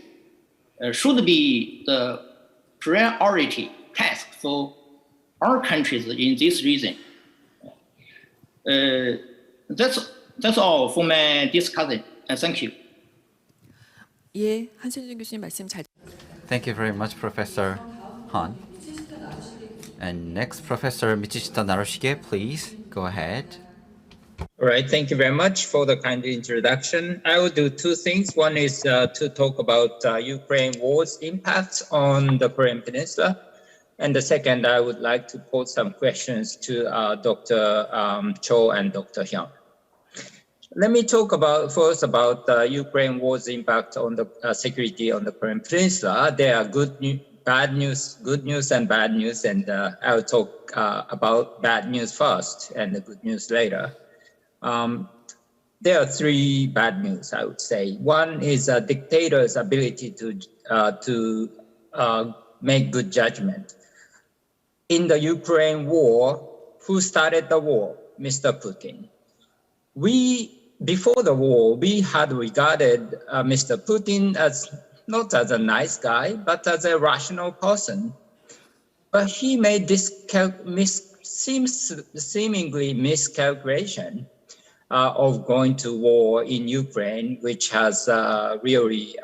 G: should be the priority task for all countries in this region. That's all for my discussion. Thank you.
C: 예, 한선준 교수님 말씀 잘.
D: Thank you very much, Professor Han. And next, Professor Michishita Narushige, please go ahead.
H: All right, thank you very much for the kind introduction. I will do two things. One is to talk about Ukraine war's impact on the Korean Peninsula. And the second, I would like to pose some questions to Dr. Cho and Dr. Hyun. Let me talk first about Ukraine war's impact on the security on the Korean Peninsula. There are good news, and bad news, and I will talk about bad news first and the good news later. There are three bad news, I would say. One is a dictator's ability to make good judgment. In the Ukraine war, who started the war? Mr. Putin. Before the war, we had regarded Mr. Putin as not as a nice guy, but as a rational person. But he made this seemingly miscalculation of going to war in Ukraine, which has really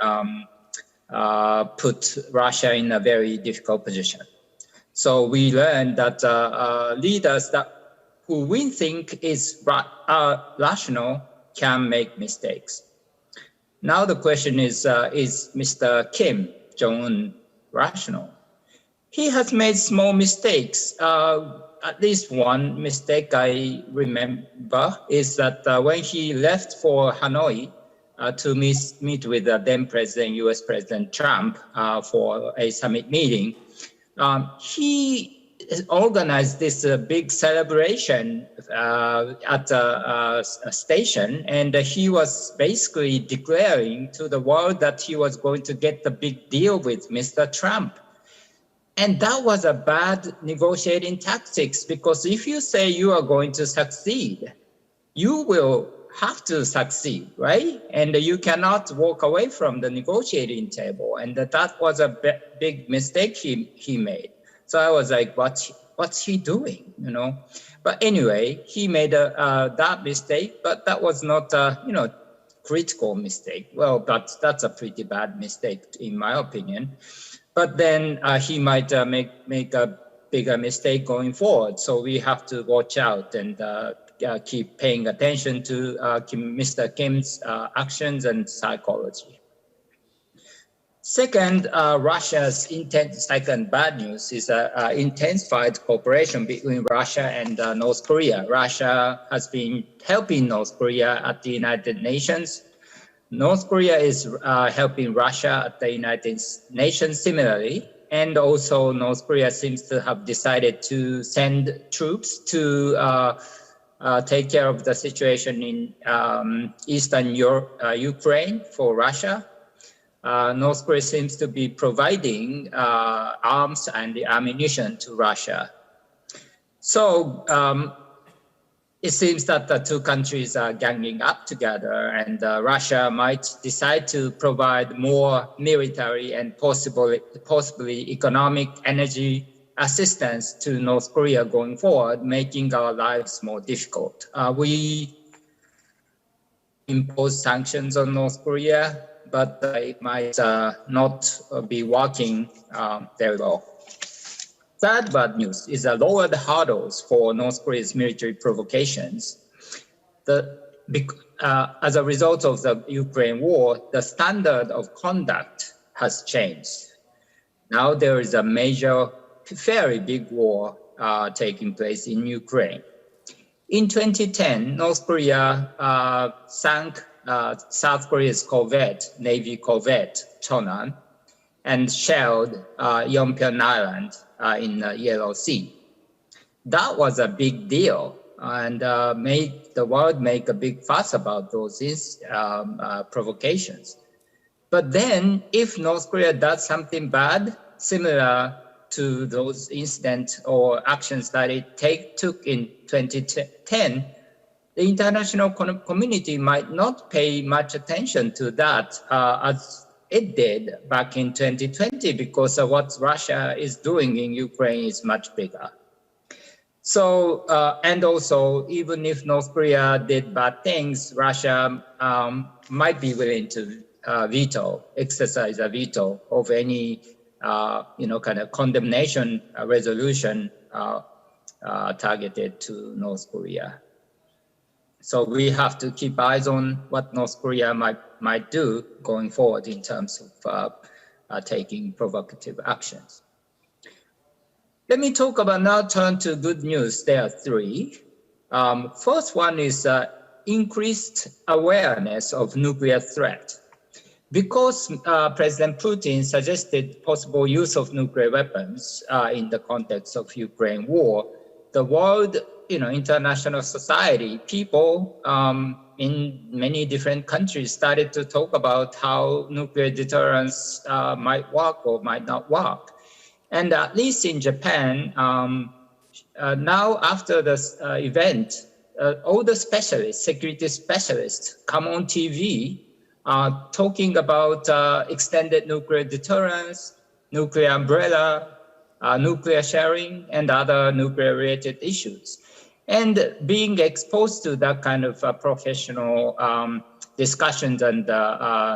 H: put Russia in a very difficult position. So we learned that leaders who we think is rational can make mistakes. Now the question is Mr. Kim Jong-un rational? He has made small mistakes. At least one mistake I remember is that when he left for Hanoi to meet with the then President, US President Trump for a summit meeting, he organized this big celebration at a station, and he was basically declaring to the world that he was going to get the big deal with Mr. Trump. And that was a bad negotiating tactics, because if you say you are going to succeed, you will have to succeed, right? And you cannot walk away from the negotiating table. And that was a big mistake he made. So I was like, what's he doing, you know? But anyway, he made that mistake, but that was not a, critical mistake. Well, that's a pretty bad mistake in my opinion. But then he might make a bigger mistake going forward. So we have to watch out and keep paying attention to Mr. Kim's actions and psychology. Second, Russia's second bad news is intensified cooperation between Russia and North Korea. Russia has been helping North Korea at the United Nations. North Korea is helping Russia at the United Nations similarly. And also North Korea seems to have decided to send troops to take care of the situation in Eastern Ukraine for Russia. North Korea seems to be providing arms and ammunition to Russia. So it seems that the two countries are ganging up together, and Russia might decide to provide more military and possibly economic energy assistance to North Korea going forward, making our lives more difficult. We impose sanctions on North Korea, but it might not be working very well. Third bad news is lowered hurdles for North Korea's military provocations. As a result of the Ukraine war, the standard of conduct has changed. Now there is a major, very big war taking place in Ukraine. In 2010, North Korea sank South Korea's corvette, Navy corvette, Cheonan, and shelled Yeonpyeon Island in the Yellow Sea. That was a big deal and made the world make a big fuss about those provocations. But then if North Korea does something bad, similar to those incidents or actions that it took in 2010, the international community might not pay much attention to that as it did back in 2020, because what Russia is doing in Ukraine is much bigger. So, and also, even if North Korea did bad things, Russia might be willing to exercise a veto of any, kind of condemnation resolution targeted to North Korea. So we have to keep eyes on what North Korea might do going forward in terms of taking provocative actions. Let me talk about now, turn to good news. There are three. First one is increased awareness of nuclear threat. Because President Putin suggested possible use of nuclear weapons in the context of Ukraine war, the world, international society, people in many different countries started to talk about how nuclear deterrence might work or might not work. And at least in Japan, now after this event, all the specialists, security specialists, come on TV talking about extended nuclear deterrence, nuclear umbrella, nuclear sharing, and other nuclear-related issues. And being exposed to that kind of professional discussions and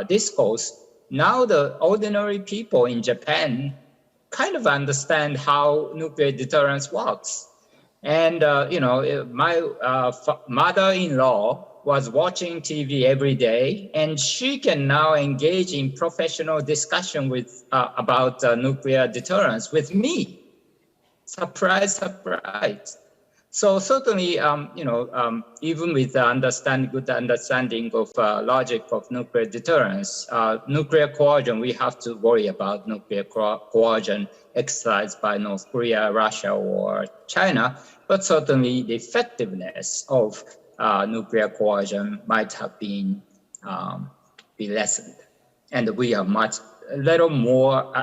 H: discourse, now the ordinary people in Japan kind of understand how nuclear deterrence works. And, my mother-in-law was watching TV every day, and she can now engage in professional discussion with about nuclear deterrence with me. Surprise, surprise. So certainly, even with the good understanding of logic of nuclear deterrence, nuclear coercion, we have to worry about nuclear coercion exercised by North Korea, Russia, or China. But certainly, the effectiveness of nuclear coercion might have been be lessened, and we are at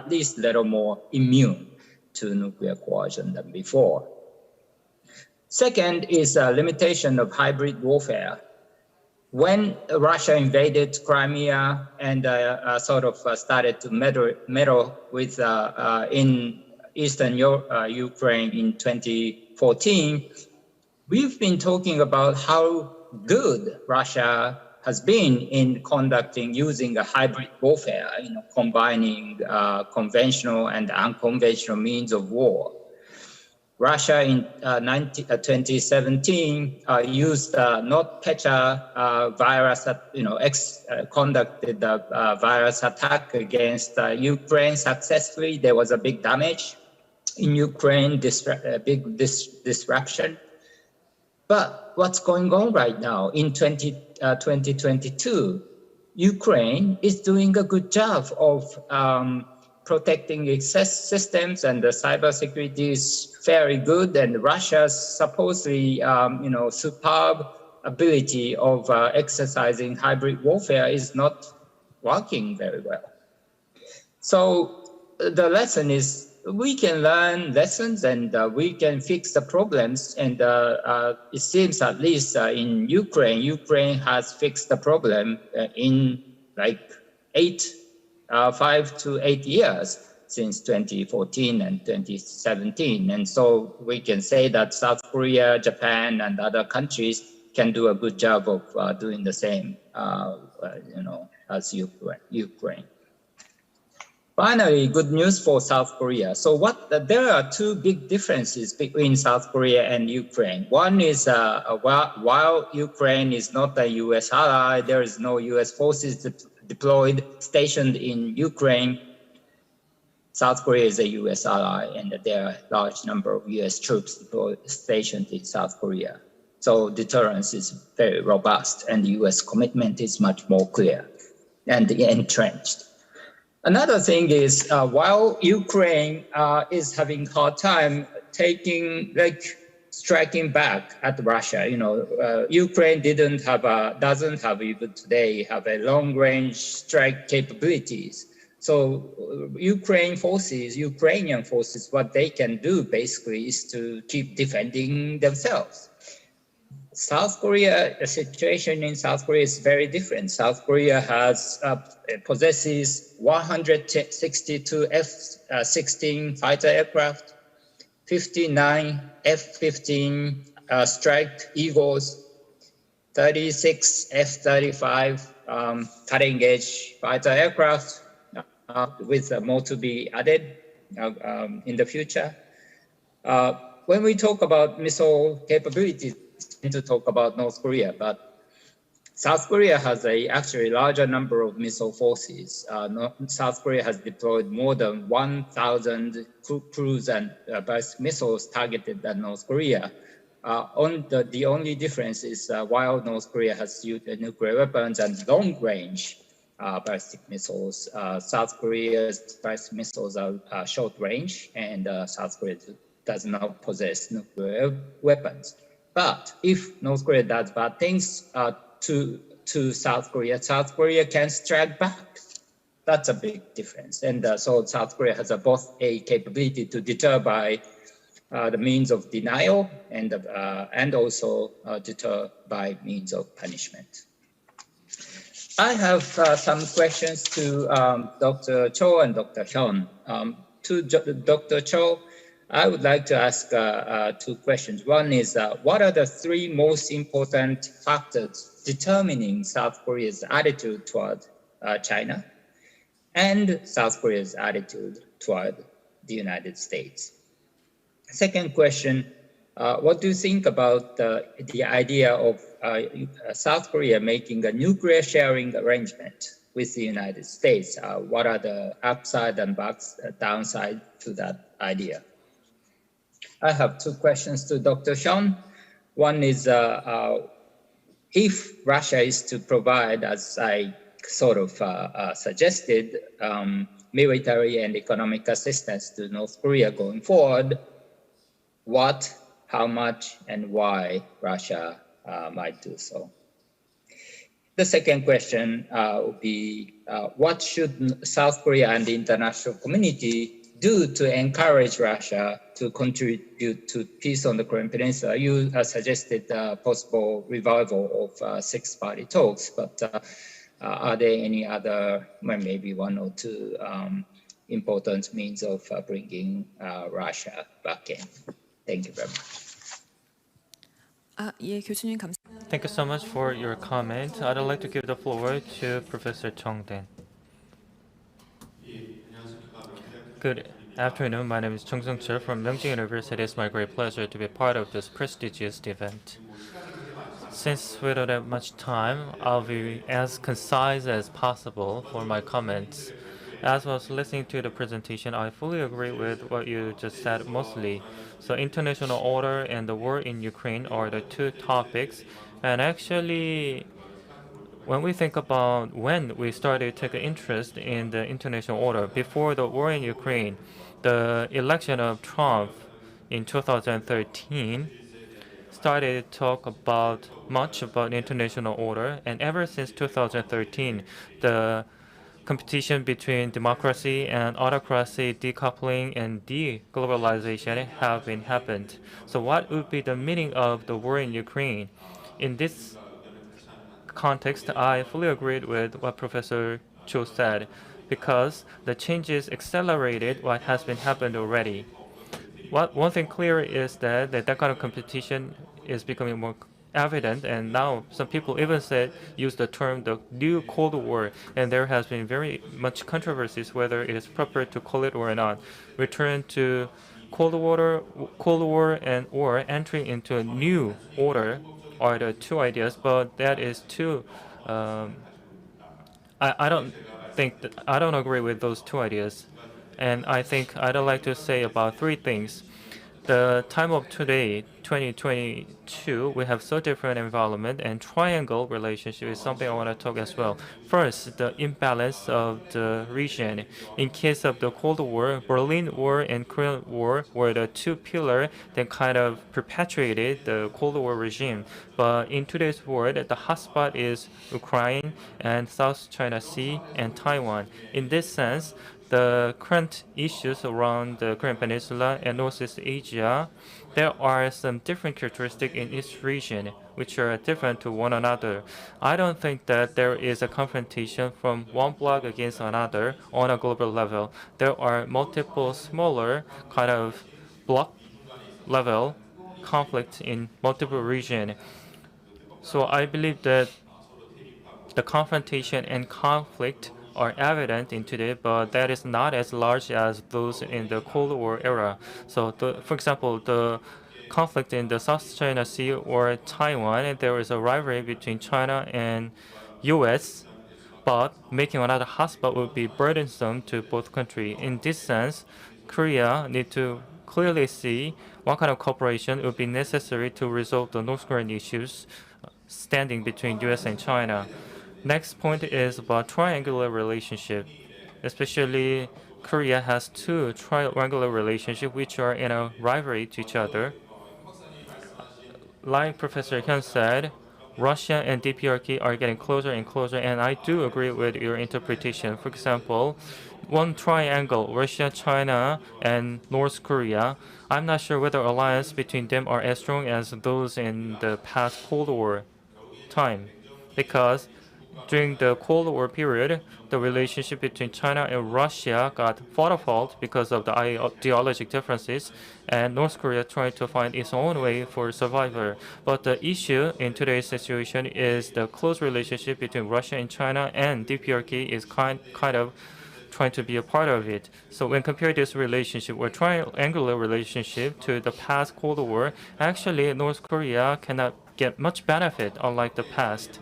H: least a little more immune to nuclear coercion than before. Second is a limitation of hybrid warfare. When Russia invaded Crimea and started to meddle with in Eastern Ukraine in 2014, we've been talking about how good Russia has been in using a hybrid warfare, combining conventional and unconventional means of war. Russia in 2017 used NotPetya virus, conducted a virus attack against Ukraine successfully. There was a big damage in Ukraine, big disruption. But what's going on right now in 2022? Ukraine is doing a good job of protecting its systems, and the cybersecurity is very good. And Russia's supposedly, superb ability of exercising hybrid warfare is not working very well. So the lesson is we can learn lessons and we can fix the problems. And it seems at least in Ukraine has fixed the problem in like 5 to 8 years since 2014 and 2017. And so we can say that South Korea, Japan, and other countries can do a good job of doing the same, as Ukraine. Finally, good news for South Korea. So there are two big differences between South Korea and Ukraine. One is while Ukraine is not a US ally, there is no US forces deployed, stationed in Ukraine. South Korea is a US ally, and there are a large number of US troops stationed in South Korea. So deterrence is very robust, and the US commitment is much more clear and entrenched. Another thing is, while Ukraine is having a hard time striking back at Russia, Ukraine doesn't have even today have a long-range strike capabilities. So Ukrainian forces, what they can do basically is to keep defending themselves. South Korea, the situation in South Korea is very different. South Korea possesses 162 F-16 fighter aircraft, 59 F-15 Strike Eagles, 36 F-35 cutting-edge fighter aircraft, with more to be added in the future. When we talk about missile capabilities, we need to talk about North Korea, but South Korea has actually larger number of missile forces. South Korea has deployed more than 1,000 cruise and ballistic missiles targeted at North Korea. The only difference is while North Korea has used nuclear weapons and long-range ballistic missiles, South Korea's ballistic missiles are short-range, and South Korea does not possess nuclear weapons. But if North Korea does bad things to South Korea can strike back. That's a big difference. And so South Korea has both a capability to deter by the means of denial and also deter by means of punishment. I have some questions to Dr. Cho and Dr. Hyun. To Dr. Cho, I would like to ask two questions. One is, what are the three most important factors determining South Korea's attitude toward China and South Korea's attitude toward the United States? Second question, what do you think about the idea of South Korea making a nuclear sharing arrangement with the United States? What are the upside and downside to that idea? I have two questions to Dr. Hyun. One is, if Russia is to provide, as I sort of suggested, military and economic assistance to North Korea going forward, what, how much, and why Russia might do so? The second question would be, what should South Korea and the international community do to encourage Russia to contribute to peace on the Korean Peninsula? You suggested possible revival of six-party talks, but are there any other, maybe one or two important means of bringing Russia back in? Thank you very much.
C: 예, 교수님 감사합니다.
E: Thank you so much for your comment. I'd like to give the floor to Professor Chung Den. Good afternoon. My name is Chung Sung-chul from Myeongjin University. It's my great pleasure to be part of this prestigious event. Since we don't have much time, I'll be as concise as possible for my comments. As I was listening to the presentation, I fully agree with what you just said mostly. So international order and the war in Ukraine are the two topics. And actually, when we think about when we started to take an interest in the international order, before the war in Ukraine, the election of Trump in 2013 started to talk much about international order, and ever since 2013, the competition between democracy and autocracy, decoupling and deglobalization have been happened. So what would be the meaning of the war in Ukraine? In this context, I fully agreed with what Professor Cho said, because the changes accelerated what has been happened already. One thing clear is that kind of competition is becoming more evident, and now some people even use the term the new Cold War, and there has been very much controversies whether it is proper to call it or not. Return to Cold War, and or entering into a new order are the two ideas, but that is too. I don't I don't agree with those two ideas, and I think I'd like to say about three things. The time of today, 2022, we have so different environment, and triangle relationship is something I want to talk as well. First, the imbalance of the region. In case of the Cold War, Berlin War and Korean War were the two pillars that kind of perpetuated the Cold War regime. But in today's world, the hotspot is Ukraine and South China Sea and Taiwan. In this sense, the current issues around the Korean Peninsula and Northeast Asia, there are some different characteristics in each region which are different to one another. I don't think that there is a confrontation from one bloc against another on a global level. There are multiple smaller kind of bloc level conflict in multiple regions. So I believe that the confrontation and conflict are evident in today, but that is not as large as those in the Cold War era. So, for example, the conflict in the South China Sea or Taiwan, there is a rivalry between China and U.S., but making another hotspot would be burdensome to both countries. In this sense, Korea need to clearly see what kind of cooperation would be necessary to resolve the North Korean issues standing between U.S. and China. Next point is about triangular relationship. Especially Korea has two triangular relationships which are in a rivalry to each other. Like Professor Hyun said, Russia and DPRK are getting closer and closer, and I do agree with your interpretation. For example, one triangle, Russia, China, and North Korea, I'm not sure whether alliance between them are as strong as those in the past Cold War time, because during the Cold War period, the relationship between China and Russia got fought apart because of the ideological differences, and North Korea tried to find its own way for survival. But the issue in today's situation is the close relationship between Russia and China, and DPRK is kind of trying to be a part of it. So when compared this relationship or triangular relationship to the past Cold War, actually North Korea cannot get much benefit unlike the past.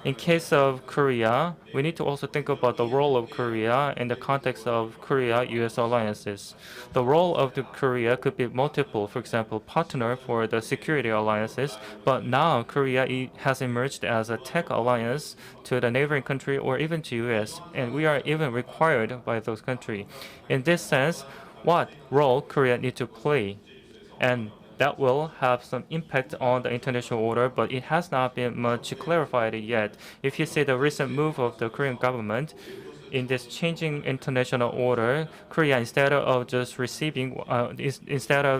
E: In case of Korea, we need to also think about the role of Korea in the context of Korea-US alliances. The role of the Korea could be multiple, for example, partner for the security alliances, but now Korea has emerged as a tech alliance to the neighboring country or even to US, and we are even required by those countries. In this sense, what role Korea needs to play? And that will have some impact on the international order, but it has not been much clarified yet. If you see the recent move of the Korean government in this changing international order, Korea, instead of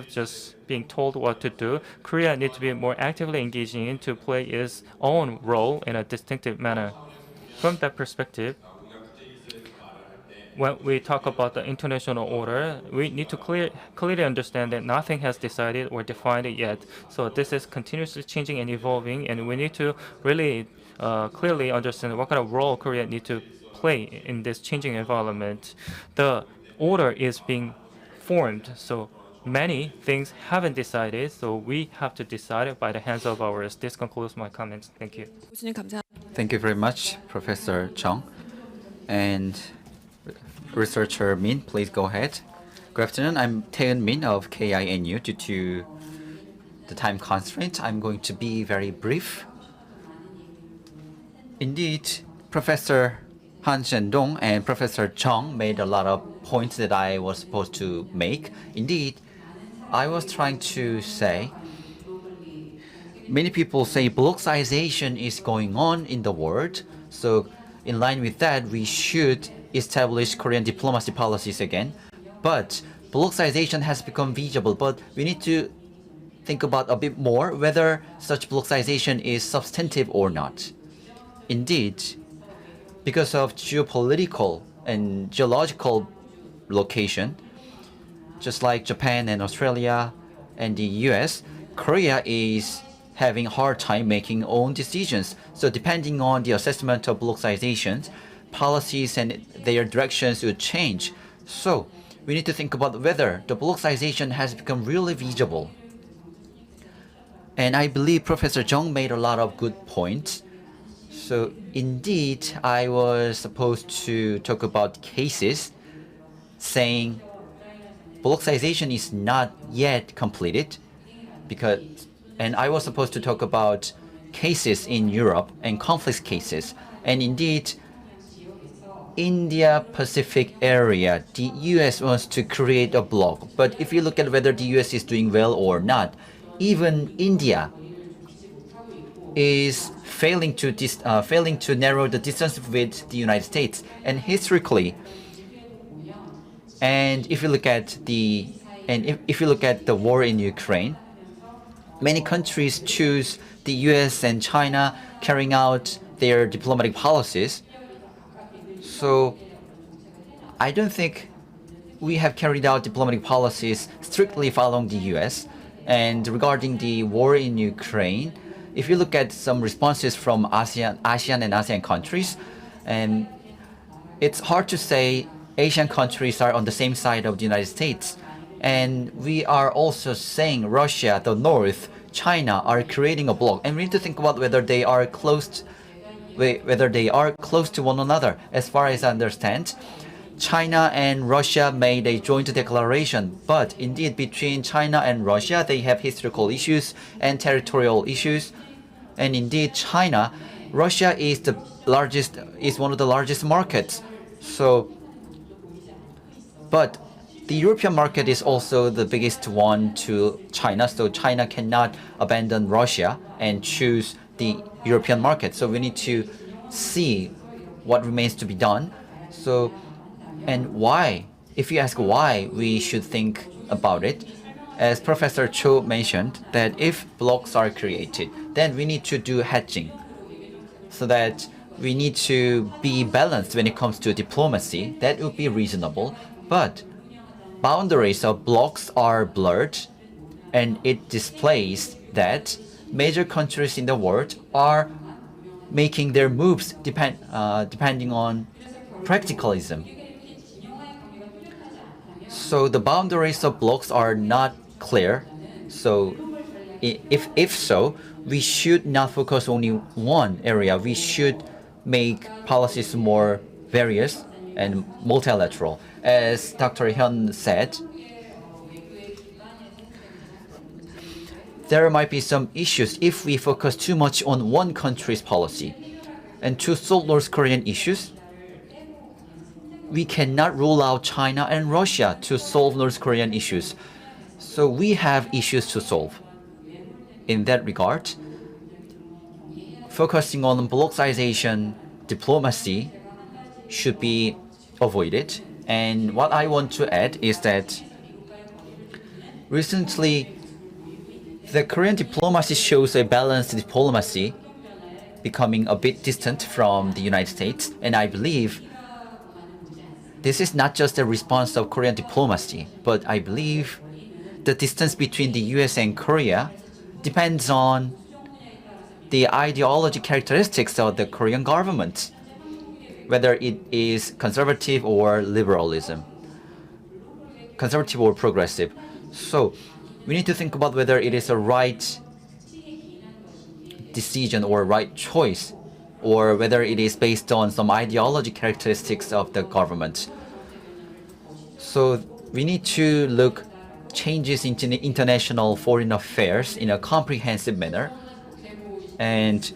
E: just being told what to do, Korea needs to be more actively engaging in to play its own role in a distinctive manner. From that perspective, when we talk about the international order, we need to clearly understand that nothing has decided or defined it yet. So this is continuously changing and evolving, and we need to really clearly understand what kind of role Korea needs to play in this changing environment. The order is being formed, so many things haven't decided, so we have to decide by the hands of ours. This concludes my comments. Thank you.
C: 교수님 감사합니다.
D: Thank you very much, Professor Chung. And researcher Min, please go ahead. Good afternoon. I'm Taeun Min of KINU. Due to the time constraint, I'm going to be very brief. Indeed, Professor Han Shen-dong and Professor Chung made a lot of points that I was supposed to make. Indeed, I was trying to say, many people say blockization is going on in the world. So in line with that, we should establish Korean diplomacy policies again. But blockization has become visible, but we need to think about a bit more whether such blockization is substantive or not. Indeed, because of geopolitical and geological location, just like Japan and Australia and the US, Korea is having a hard time making own decisions. So depending on the assessment of blockization, policies and their directions would change. So we need to think about whether the blockization has become really visible. And I believe Professor Jung made a lot of good points. So indeed, I was supposed to talk about cases saying blockization is not yet completed and I was supposed to talk about cases in Europe and conflict cases. And indeed, India Pacific area, the US wants to create a bloc. But if you look at whether the US is doing well or not, even India is failing to narrow the distance with the United States. And historically, if you look at the war in Ukraine, many countries choose the US and China carrying out their diplomatic policies. So I don't think we have carried out diplomatic policies strictly following the US. And regarding the war in Ukraine, if you look at some responses from ASEAN and ASEAN countries, and it's hard to say Asian countries are on the same side of the United States. And we are also saying Russia, the North, China are creating a bloc. And we need to think about whether they are close to one another. As far as I understand, China and Russia made a joint declaration, but indeed between China and Russia, they have historical issues and territorial issues. And indeed, Russia is one of the largest markets. But the European market is also the biggest one to China, so China cannot abandon Russia and choose the European market. So we need to see what remains to be done. And why, if you ask why we should think about it, as Professor Cho mentioned, that if blocks are created, then we need to do hedging, so that we need to be balanced when it comes to diplomacy. That would be reasonable. But boundaries of blocks are blurred, and it displays that major countries in the world are making their moves depending on practicalism. So the boundaries of blocks are not clear. So if so, we should not focus only one area. We should make policies more various and multilateral. As Dr. Hyun said, there might be some issues if we focus too much on one country's policy. And to solve North Korean issues, we cannot rule out China and Russia to solve North Korean issues. So we have issues to solve. In that regard, focusing on blockization diplomacy should be avoided. And what I want to add is that recently, the Korean diplomacy shows a balanced diplomacy, becoming a bit distant from the United States. And I believe this is not just a response of Korean diplomacy, but I believe the distance between the US and Korea depends on the ideology characteristics of the Korean government, whether it is conservative or liberalism, conservative or progressive. So we need to think about whether it is a right decision or right choice, or whether it is based on some ideology characteristics of the government. So we need to look changes in international foreign affairs in a comprehensive manner. And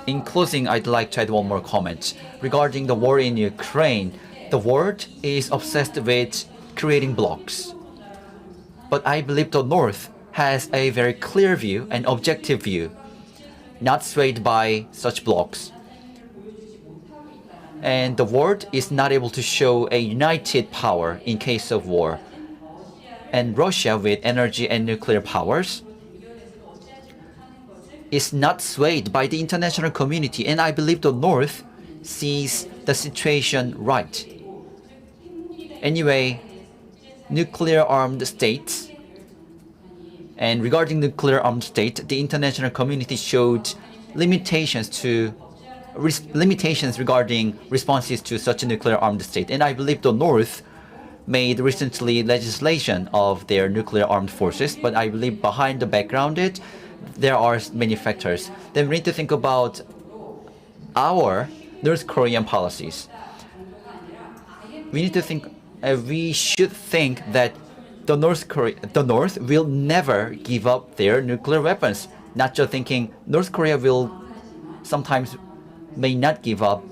D: in closing, I'd like to add one more comment. Regarding the war in Ukraine, the world is obsessed with creating blocks. But I believe the North has a very clear view and objective view, not swayed by such blocks. and the world is not able to show a united power in case of war. And Russia, with energy and nuclear powers, is not swayed by the international community, and I believe the North sees the situation right. Anyway, nuclear-armed states, and regarding nuclear-armed state, the international community showed limitations regarding responses to such a nuclear-armed state, and I believe the North made recently legislation of their nuclear-armed forces, but I believe behind the background there are many factors. Then we need to think about our North Korean policies. We should think that the North will never give up their nuclear weapons. Not just thinking North Korea may not give up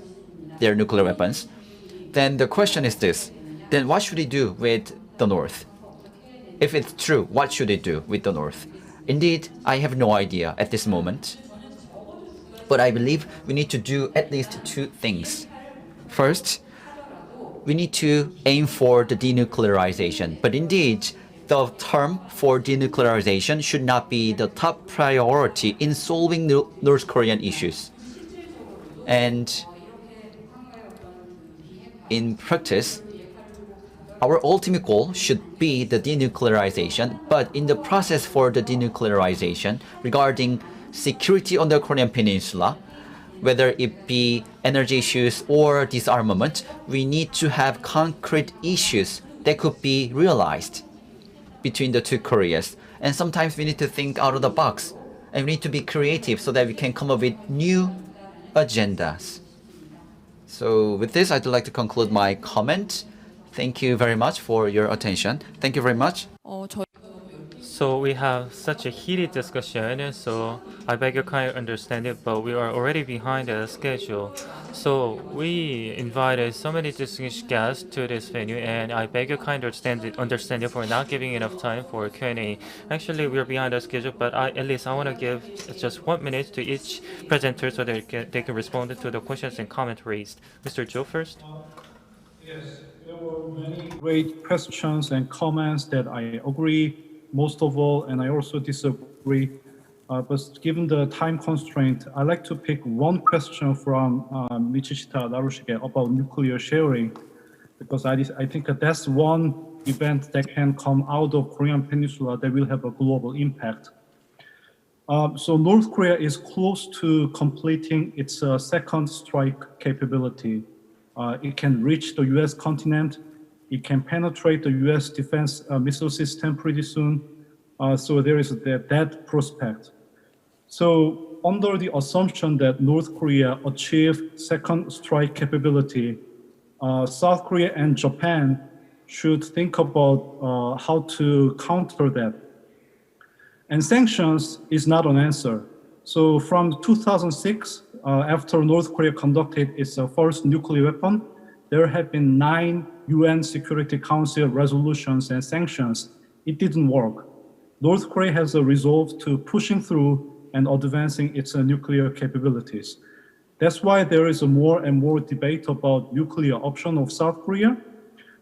D: their nuclear weapons. Then the question is this: then what should we do with the North? If it's true, what should it do with the North? Indeed, I have no idea at this moment. But I believe we need to do at least two things. First, we need to aim for the denuclearization. But indeed, the term for denuclearization should not be the top priority in solving North Korean issues. And in practice, our ultimate goal should be the denuclearization, but in the process for the denuclearization, regarding security on the Korean Peninsula, whether it be energy issues or disarmament, we need to have concrete issues that could be realized between the two Koreas. And sometimes we need to think out of the box, and we need to be creative so that we can come up with new agendas. So with this, I'd like to conclude my comment. Thank you very much for your attention. Thank you very much.
E: So we have such a heated discussion, so I beg your kind understanding, but we are already behind the schedule. So we invited so many distinguished guests to this venue, and I beg your kind understanding for not giving enough time for Q&A. Actually, we're behind the schedule, but at least I want to give just 1 minute to each presenter so they can respond to the questions and comments raised. Mr. Joe first.
F: Yes, there were many great questions and comments that I agree most of all, and I also disagree. But given the time constraint, I'd like to pick one question from Michishita Narushige about nuclear sharing, because I think that's one event that can come out of Korean Peninsula that will have a global impact. So North Korea is close to completing its second strike capability. It can reach the US continent. It can penetrate the US defense missile system pretty soon. So there is that prospect. So under the assumption that North Korea achieved second strike capability, South Korea and Japan should think about how to counter that. And sanctions is not an answer. So from 2006, after North Korea conducted its first nuclear weapon, there have been 9 UN Security Council resolutions and sanctions. It didn't work. North Korea has a resolve to pushing through and advancing its nuclear capabilities. That's why there is a more and more debate about nuclear option of South Korea.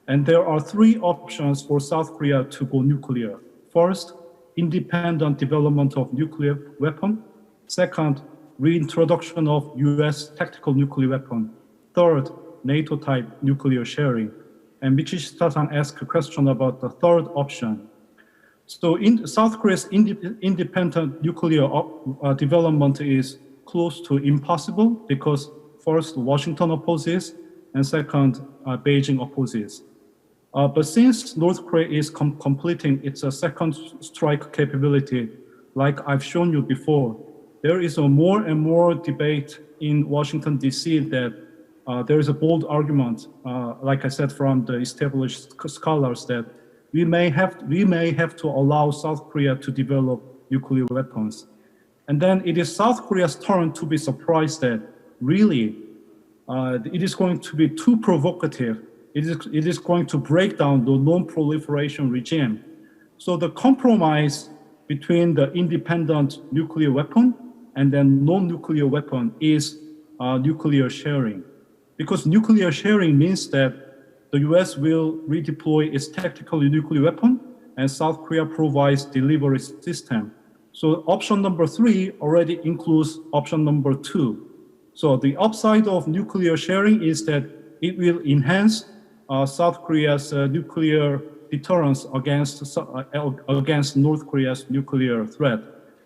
F: And there are 3 options for South Korea to go nuclear. First, independent development of nuclear weapon. Second, reintroduction of US tactical nuclear weapon. Third, NATO-type nuclear sharing. And Michishita-san asked a question about the third option. So in South Korea's independent nuclear development is close to impossible because first, Washington opposes, and second, Beijing opposes. But since North Korea is completing its second strike capability, like I've shown you before, there is a more and more debate in Washington, D.C. that there is a bold argument, like I said, from the established scholars that we may have to allow South Korea to develop nuclear weapons. And then it is South Korea's turn to be surprised that really it is going to be too provocative. It is going to break down the non-proliferation regime. So the compromise between the independent nuclear weapon and then non-nuclear weapon is nuclear sharing. because nuclear sharing means that the US will redeploy its tactical nuclear weapon and South Korea provides delivery system. So option number 3 already includes option number 2. So the upside of nuclear sharing is that it will enhance South Korea's nuclear deterrence against North Korea's nuclear threat.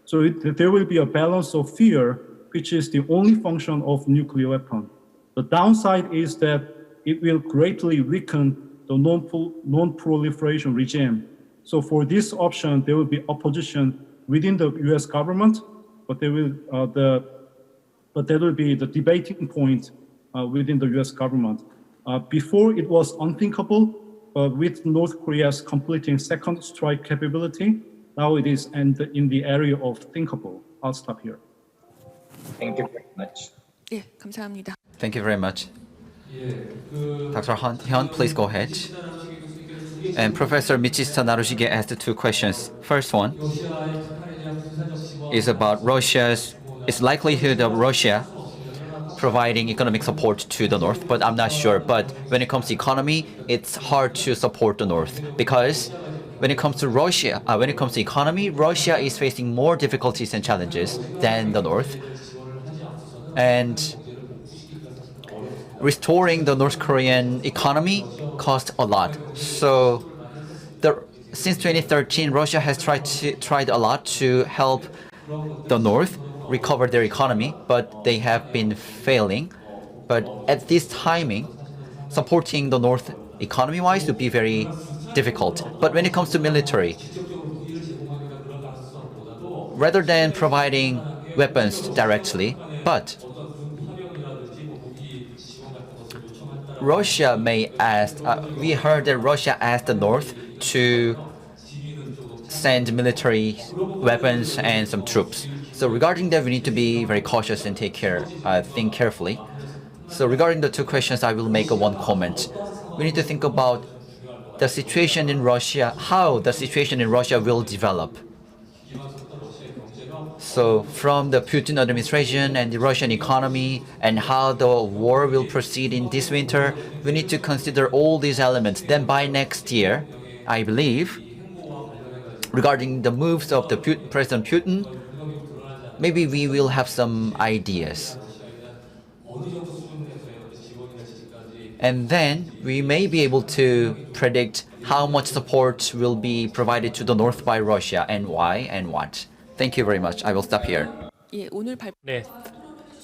F: So there will be a balance of fear, which is the only function of nuclear weapon. The downside is that it will greatly weaken the non-proliferation regime. So for this option, there will be opposition within the U.S. government, but there will be the debating point within the U.S. government. Before it was unthinkable, but with North Korea's completing second strike capability, now it is in the area of thinkable. I'll stop here.
H: Thank you very much.
C: 예, 감사합니다.
D: Thank you very much. Dr. Hyun, please go ahead. And Professor Michista Narushige asked 2 questions. First one is about its likelihood of Russia providing economic support to the North, but I'm not sure. But when it comes to economy, it's hard to support the North because when it comes to economy, Russia is facing more difficulties and challenges than the North. And restoring the North Korean economy cost a lot. So since 2013, Russia has tried a lot to help the North recover their economy, but they have been failing. But at this timing, supporting the North economy-wise would be very difficult. But when it comes to military, rather than providing weapons directly, but Russia may ask, we heard that Russia asked the North to send military weapons and some troops. So regarding that, we need to be very cautious and think carefully. So regarding the 2 questions, I will make one comment. We need to think about the situation in Russia, how the situation in Russia will develop. So from the Putin administration and the Russian economy and how the war will proceed in this winter, we need to consider all these elements. Then by next year, I believe, regarding the moves of the President Putin, maybe we will have some ideas. And then we may be able to predict how much support will be provided to the North by Russia and why and what. Thank you very much. I will stop here.
C: 예, 오늘
E: 네.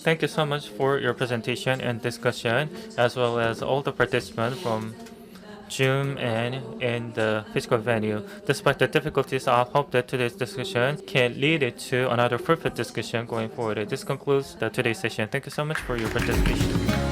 E: Thank you so much for your presentation and discussion, as well as all the participants from Zoom and in the physical venue. Despite the difficulties, I hope that today's discussion can lead it to another fruitful discussion going forward. This concludes today's session. Thank you so much for your participation.